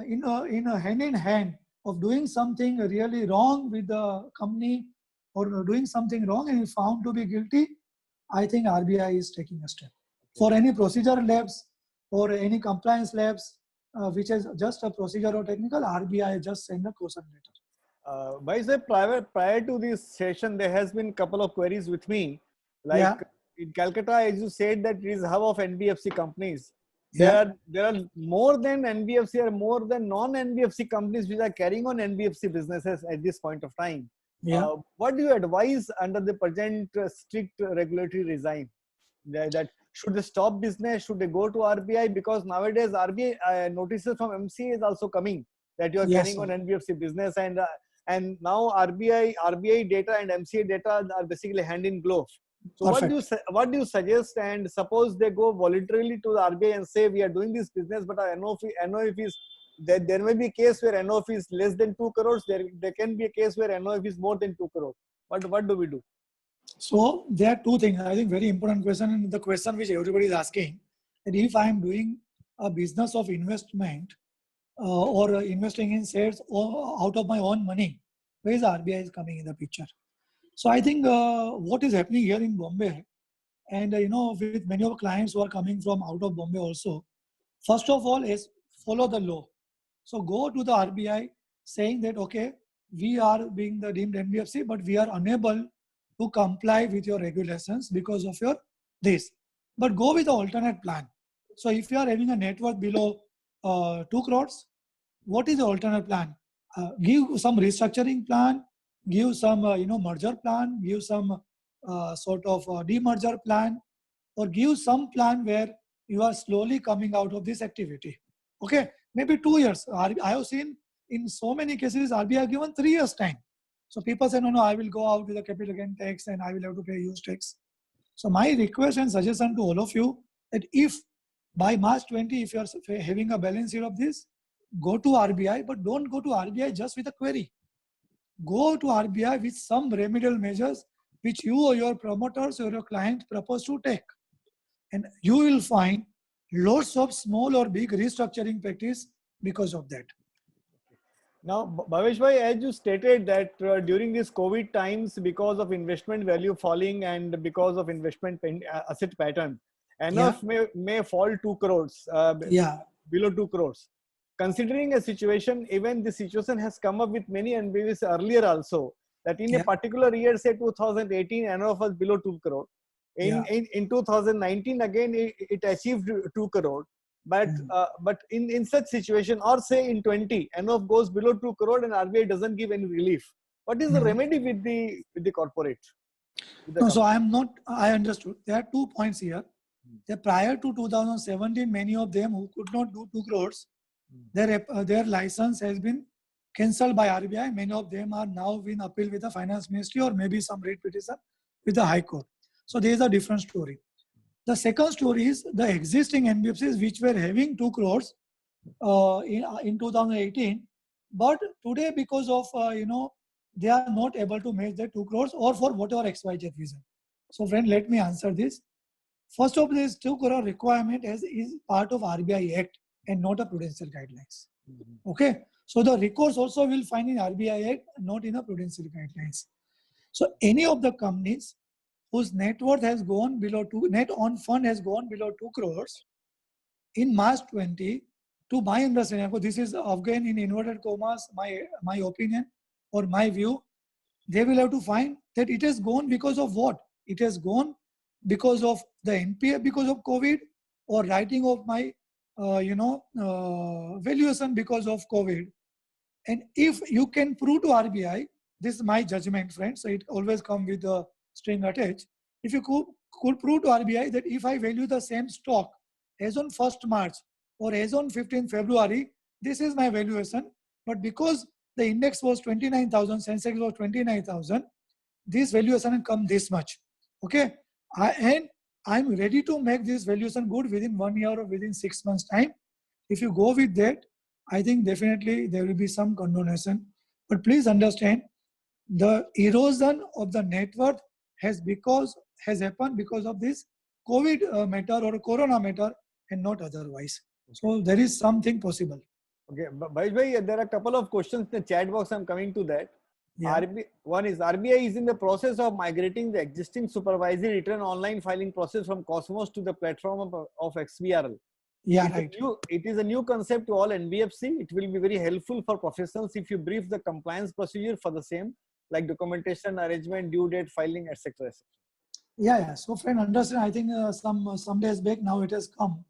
in a hand in hand of doing something really wrong with the company or doing something wrong and is found to be guilty, I think RBI is taking a step. For any procedure lapse or any compliance lapse, which is just a procedure or technical, RBI just send a caution letter. Prior to this session, there has been a couple of queries with me. Like in Calcutta, as you said, that it is hub of NBFC companies. There are more than NBFC or more than non-NBFC companies which are carrying on NBFC businesses at this point of time. What do you advise under the present strict regulatory regime? That should they stop business? Should they go to RBI? Because nowadays RBI notices from MCA is also coming that you are carrying on NBFC business, and now RBI data and MCA data are basically hand in glove. So what do you suggest? And suppose they go voluntarily to the RBI and say we are doing this business, but our NOF is there may be a case where NOF is less than 2 crores. There can be a case where NOF is more than 2 crores. What do we do? So there are two things. I think very important question, and the question which everybody is asking, that if I am doing a business of investment or investing in shares or out of my own money, where is RBI is coming in the picture? So I think what is happening here in Bombay, and with many of our clients who are coming from out of Bombay also, first of all is follow the law. So go to the RBI saying that, okay, we are being the deemed NBFC, but we are unable to comply with your regulations because of your this. But go with the alternate plan. So if you are having a net worth below 2 crores, what is the alternate plan? Give some restructuring plan, give some merger plan, give some sort of demerger plan, or give some plan where you are slowly coming out of this activity. Okay, maybe 2 years. I have seen in so many cases RBI have given 3 years time. So people say, no, I will go out with the capital gain tax and I will have to pay use tax. So my request and suggestion to all of you that if by March 20, if you are having a balance sheet of this, go to RBI, but don't go to RBI just with a query. Go to RBI with some remedial measures which you or your promoters or your client propose to take. And you will find lots of small or big restructuring practice because of that. Now, Bhavesh bhai, as you stated that during these COVID times, because of investment value falling and because of investment asset pattern, NOF may fall 2 crores, below 2 crores. Considering a situation, even the situation has come up with many NBFCs earlier also, that in a particular year, say 2018, NOF was below 2 crore. In 2019, again, it achieved 2 crore. But in such situation, or say in 20, NOF goes below 2 crore and RBI doesn't give any relief. What is the remedy with the corporate? No, so I understood. There are 2 points here. That prior to 2017, many of them who could not do 2 crores, their license has been cancelled by RBI. Many of them are now in appeal with the finance ministry or maybe some writ petition with the High Court. So there is a different story. The second story is the existing NBFCs which were having 2 crores, in 2018. But today, because of, they are not able to match the 2 crores or for whatever XYZ reason. So friend, let me answer this. First of this 2 crore requirement is part of RBI Act and not a prudential guidelines. Okay. So the recourse also will find in RBI Act, not in a prudential guidelines. So any of the companies whose net worth has gone below 2, net on fund has gone below 2 crores in March 20, to my understanding, this is again in inverted commas, my opinion or my view, they will have to find that it has gone because of what? It has gone because of the NPA because of COVID, or writing of my, valuation because of COVID. And if you can prove to RBI, this is my judgment, friends, so it always comes with a string attached. If you could prove to RBI that if I value the same stock as on 1st March or as on 15th February, this is my valuation. But because the index was 29,000, Sensex was 29,000, this valuation come this much. Okay. And I'm ready to make this valuation good within 1 year or within 6 months time. If you go with that, I think definitely there will be some condonation. But please understand, the erosion of the net worth has happened because of this COVID matter or Corona matter and not otherwise. So there is something possible. Okay, Bhavesh bhai, there are a couple of questions in the chat box. I'm coming to that. Yeah. One is RBI is in the process of migrating the existing supervisory return online filing process from Cosmos to the platform of XBRL. Yeah, right. It is a new concept to all NBFC. It will be very helpful for professionals if you brief the compliance procedure for the same, like documentation, arrangement, due date, filing, etc. Yeah. So friend, understand, I think some days back now it has come,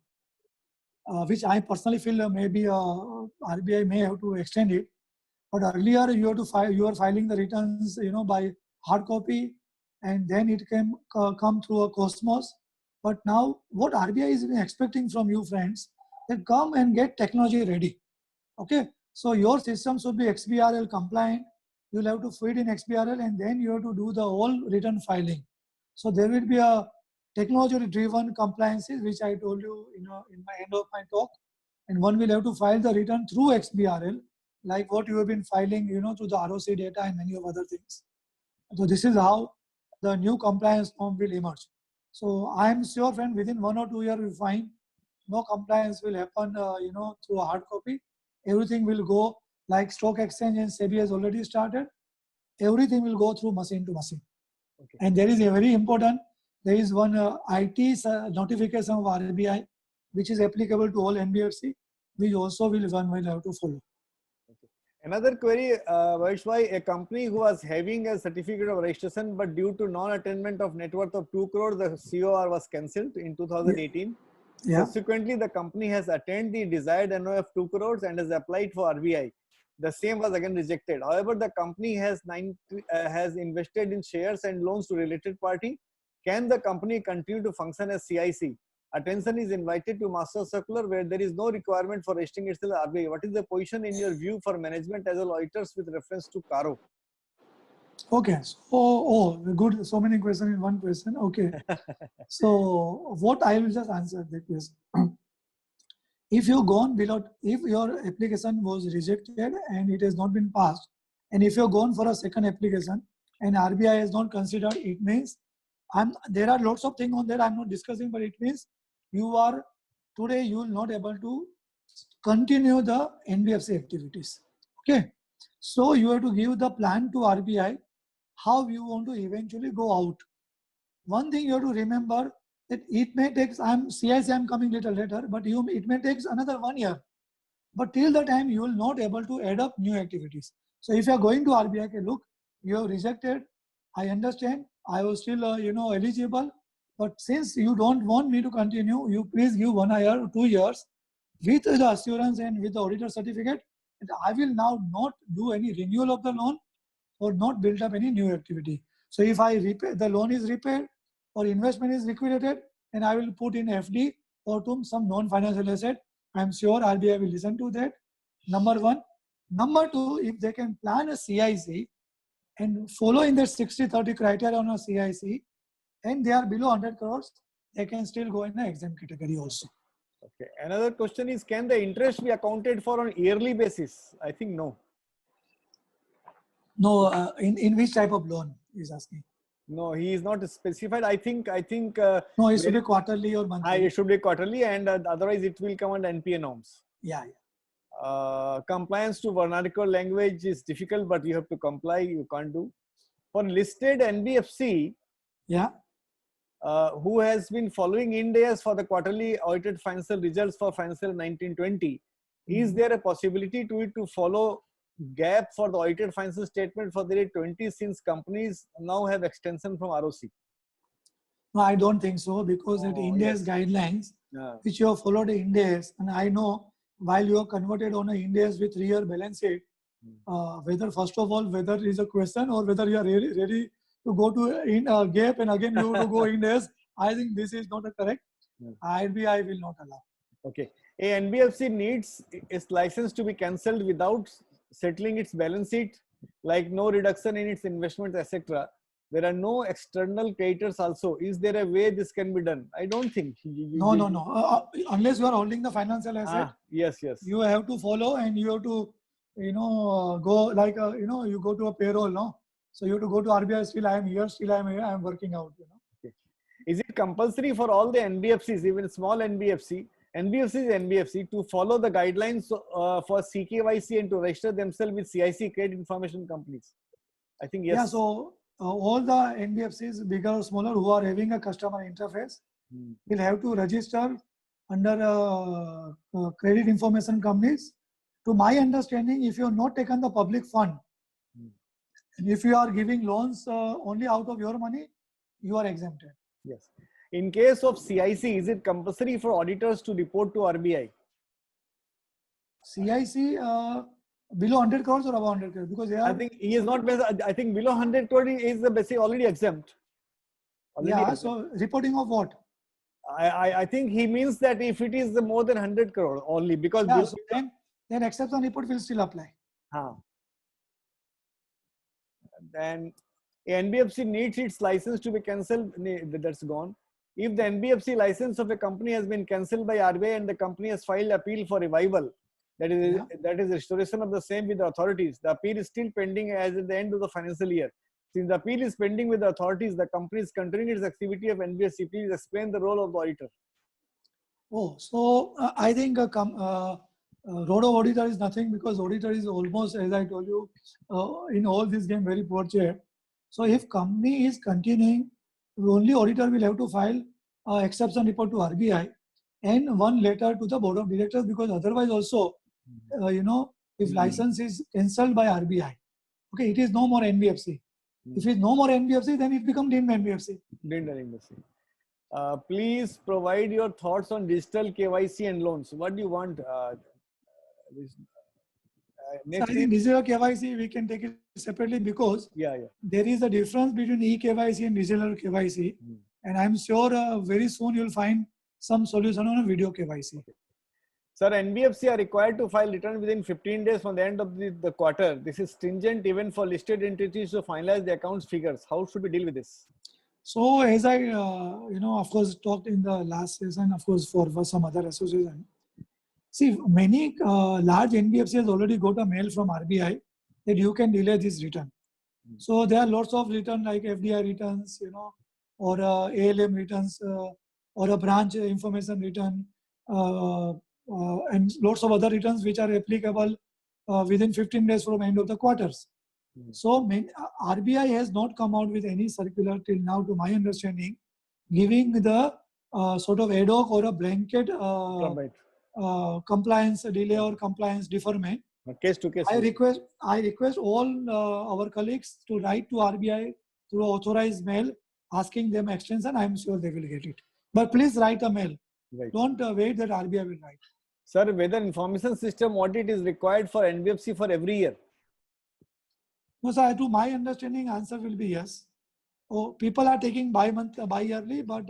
which I personally feel maybe RBI may have to extend it. But earlier you have to file, you are filing the returns, by hard copy, and then it can come through a Cosmos. But now what RBI is expecting from you, friends, that come and get technology ready. Okay. So your system should be XBRL compliant. You'll have to feed in XBRL, and then you have to do the whole return filing. So there will be a technology-driven compliances, which I told you, in my end of my talk. And one will have to file the return through XBRL, like what you have been filing, through the ROC data and many of other things. So this is how the new compliance norm will emerge. So I am sure, friend, within 1 or 2 years, we find no compliance will happen, through a hard copy. Everything will go like stock exchange and SEBI has already started. Everything will go through machine to machine. Okay. And there is a very important, there is one IT notification of RBI, which is applicable to all NBFC, which also will have to follow. Okay. Another query, Bhavesh bhai, a company who was having a certificate of registration, but due to non-attainment of net worth of 2 crore, the COR was cancelled in 2018. Yeah. Subsequently, the company has attained the desired NOI of 2 crores and has applied for RBI. The same was again rejected. However, the company has invested in shares and loans to related party. Can the company continue to function as CIC? Attention is invited to Master Circular where there is no requirement for registering itself as RBI. What is the position in your view for management as well auditors with reference to Caro? Okay. So, good. So many questions in one question. Okay. So, what I will just answer that question. If you gone below, if your application was rejected and it has not been passed, and if you're gone for a second application and RBI has not considered, it means there are lots of things on that I'm not discussing, but it means you are today you will not able to continue the NBFC activities. Okay. So you have to give the plan to RBI how you want to eventually go out. One thing you have to remember that it may take, CIC I'm coming little later, but it may take another 1 year. But till the time you will not able to add up new activities. So if you are going to RBI, okay, look, you have rejected, I understand, I was still eligible, but since you don't want me to continue, you please give 1 year or 2 years with the assurance and with the auditor certificate that I will now not do any renewal of the loan or not build up any new activity. So if I repay, the loan is repaid or investment is liquidated, and I will put in FD or to some non-financial asset, I'm sure RBI will listen to that. Number one. Number two, if they can plan a CIC and follow in their 60-30 criteria on a CIC, and they are below 100 crores, they can still go in the exempt category also. Okay. Another question is, can the interest be accounted for on yearly basis? I think no. No, in which type of loan he's asking? No, he is not specified. I think No, it should be quarterly or monthly. it should be quarterly, and otherwise it will come under NPA norms. Yeah. Compliance to vernacular language is difficult, but you have to comply. You can't do. For listed NBFC, Yeah. who has been following Ind AS for the quarterly audited financial results for financial 1920, is there a possibility to it to follow gap for the audited financial statement for the year 20, since companies now have extension from ROC? No, I don't think so, because at India's guidelines, which you have followed in India's, and I know while you have converted on a India's with 3-year balance sheet, whether first of all, whether it is a question or whether you are ready to go to in gap and again you to go India's, I think this is not a correct. RBI will not allow. Okay. A NBFC needs its license to be cancelled without settling its balance sheet, like no reduction in its investments, etc. There are no external creditors also. Is there a way this can be done? I don't think. No. Unless you are holding the financial asset. Yes. You have to follow, and you have to, go like, you go to a payroll, no? So you have to go to RBI, still I am here, still I am here, I am working out, Okay. Is it compulsory for all the NBFCs, even small NBFC, to follow the guidelines for CKYC and to register themselves with CIC, Credit Information Companies? I think yes. Yeah, so all the NBFCs, bigger or smaller, who are having a customer interface, will have to register under Credit Information Companies. To my understanding, if you have not taken the public fund, and if you are giving loans only out of your money, you are exempted. Yes. In case of CIC, is it compulsory for auditors to report to RBI? CIC below 100 crores or above 100 crores? Because they are, I think he is not. I think below 100 crore is the basic already exempt. So reporting of what? I think he means that if it is more than 100 crore only, because so then exception report will still apply. Then NBFC needs its license to be cancelled. That's gone. If the NBFC license of a company has been cancelled by RBI and the company has filed appeal for revival, that is restoration of the same with the authorities, the appeal is still pending as at the end of the financial year. Since the appeal is pending with the authorities, the company is continuing its activity of NBFC. Please explain the role of the auditor. So I think role of auditor is nothing, because auditor is almost, as I told you, in all this game, very poor chair. So if company is continuing, only auditor will have to file exception report to RBI and one letter to the board of directors, because otherwise also, if license is cancelled by RBI, okay, it is no more NBFC. If it is no more NBFC, then it becomes deemed NBFC. Deemed NBFC. Please provide your thoughts on digital KYC and loans. What do you want? So I think digital KYC, we can take it separately, because there is a difference between eKYC and digital KYC. And I'm sure very soon you'll find some solution on a video KYC. Sir, NBFC are required to file return within 15 days from the end of the quarter. This is stringent even for listed entities to finalize the accounts figures. How should we deal with this? So as I, of course, talked in the last session, of course, for some other association. See, many large NBFCs has already got a mail from RBI that you can delay this return. So there are lots of return like FDI returns, or ALM returns, or a branch information return, and lots of other returns which are applicable within 15 days from end of the quarters. So RBI has not come out with any circular till now, to my understanding, giving the sort of ad hoc or a blanket compliance delay or compliance deferment. Case to case. I request all our colleagues to write to RBI through authorized mail asking them extension. I am sure they will get it. But please write a mail. Don't wait that RBI will write. Sir, whether information system audit is required for NBFC for every year? No, sir, to my understanding, answer will be yes. People are taking bi-yearly, but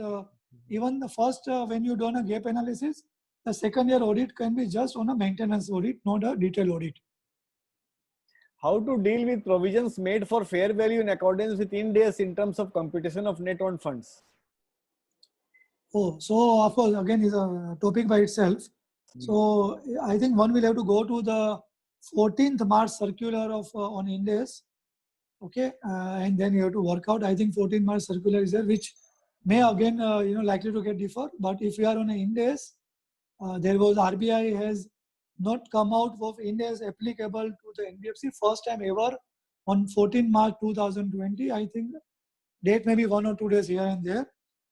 even the first, when you do a gap analysis, the second year audit can be just on a maintenance audit, not a detailed audit. How to deal with provisions made for fair value in accordance with Ind AS in terms of computation of net owned funds? Oh, so of course, again, is a topic by itself. So I think one will have to go to the 14th March circular of on Ind AS. Okay, and then you have to work out. I think 14th March circular is there, which may again, likely to get deferred. But if you are on an Ind AS, there was RBI has not come out of Ind AS applicable to the NBFC first time ever on 14 March 2020. I think date maybe 1 or 2 days here and there.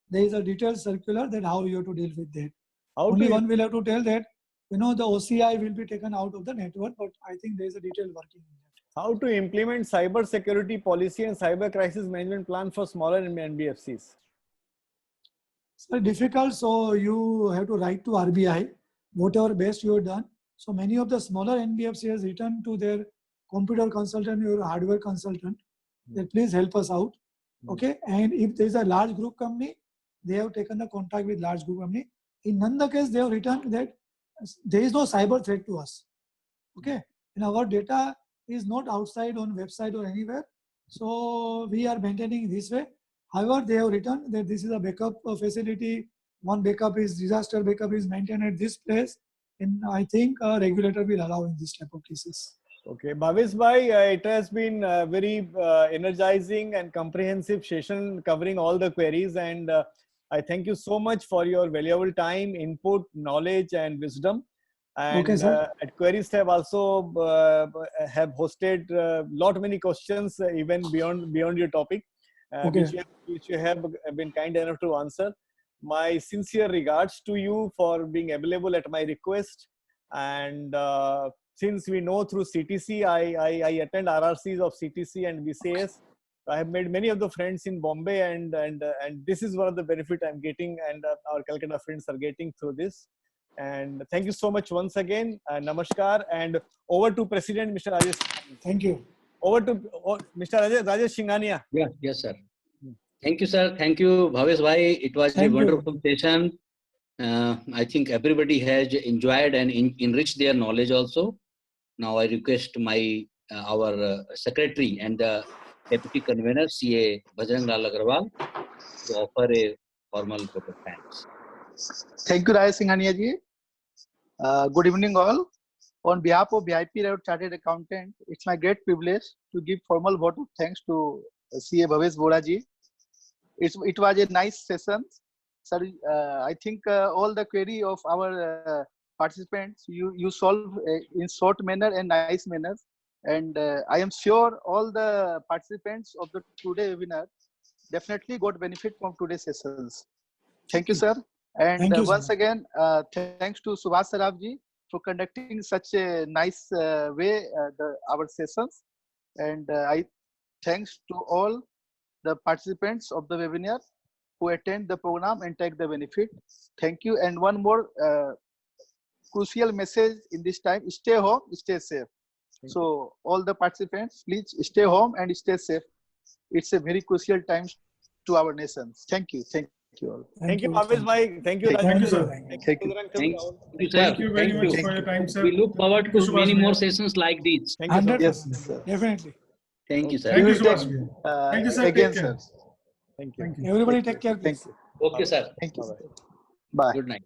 There is a detailed circular that how you have to deal with that. Only one will have to tell that, the OCI will be taken out of the network, but I think there is a detailed working in that. How to implement cyber security policy and cyber crisis management plan for smaller NBFCs? It's very difficult, so you have to write to RBI, whatever best you have done. So many of the smaller NBFCs has written to their computer consultant or hardware consultant that please help us out. Okay, and if there is a large group company, they have taken the contact with large group company. In none the case, they have written that there is no cyber threat to us. Okay, and our data is not outside on website or anywhere. So we are maintaining this way. However, they have written that this is a backup facility. One backup is disaster backup is maintained at this place. And I think a regulator will allow in this type of cases. Okay, Bhavesh bhai, it has been a very energizing and comprehensive session covering all the queries, and I thank you so much for your valuable time, input, knowledge, and wisdom. And Okay, sir. at Queries Tab also have hosted many questions even beyond your topic, Okay. which you have been kind enough to answer. My sincere regards to you for being available at my request. And since we know through CTC, I attend RRCs of CTC and VCS. I have made many of the friends in Bombay, and this is one of the benefit I'm getting, and our Calcutta friends are getting through this. And thank you so much once again. Namaskar, and over to President Mr. Rajesh. Thank you. Over to Mr. Rajesh Singhania. Yes, sir. Thank you, sir. Thank you, Bhavesh bhai. It was Thank a you. wonderful session. I think everybody has enjoyed and enriched their knowledge also. Now I request our secretary and the deputy convener, CA Bajrang Lal Agarwal, to offer a formal vote of thanks. Thank you, Rajesh Singhania ji. Good evening, all. On behalf of VIP Road Chartered Accountant, it's my great privilege to give formal vote of thanks to CA Bhavesh Bora ji. It was a nice session. Sir, I think all the query of our participants you solve in short manner and nice manner. And I am sure all the participants of the today webinar definitely got benefit from today's sessions. Thank you, sir. And Thank you, once sir. again, thanks to Subhash Saraf ji for conducting such a nice way our sessions. And I thanks to all the participants of the webinar who attend the program and take the benefit. Thank you. And one more crucial message in this time: stay home, stay safe. So all the participants, please stay home and stay safe. It's a very crucial time to our nations. Thank you. Thank you all. Thank you, Bhavesh bhai. Thank you, Thank Rajesh. you, sir. Thank you. Thank you, sir. Thank you very much you. for your time, sir. We look forward Thank you, to Subhash many more bhaiya. sessions like these. Thank you, sir. 100%. Yes, sir. Definitely. Thank you, sir. Thank you, We will Subhash take, bhaiya. Thank you, sir. again, Take care. sir. Thank you. Thank you. Everybody take care, please. Thank you. Okay, sir. Thank you. Bye-bye. Bye. Good night.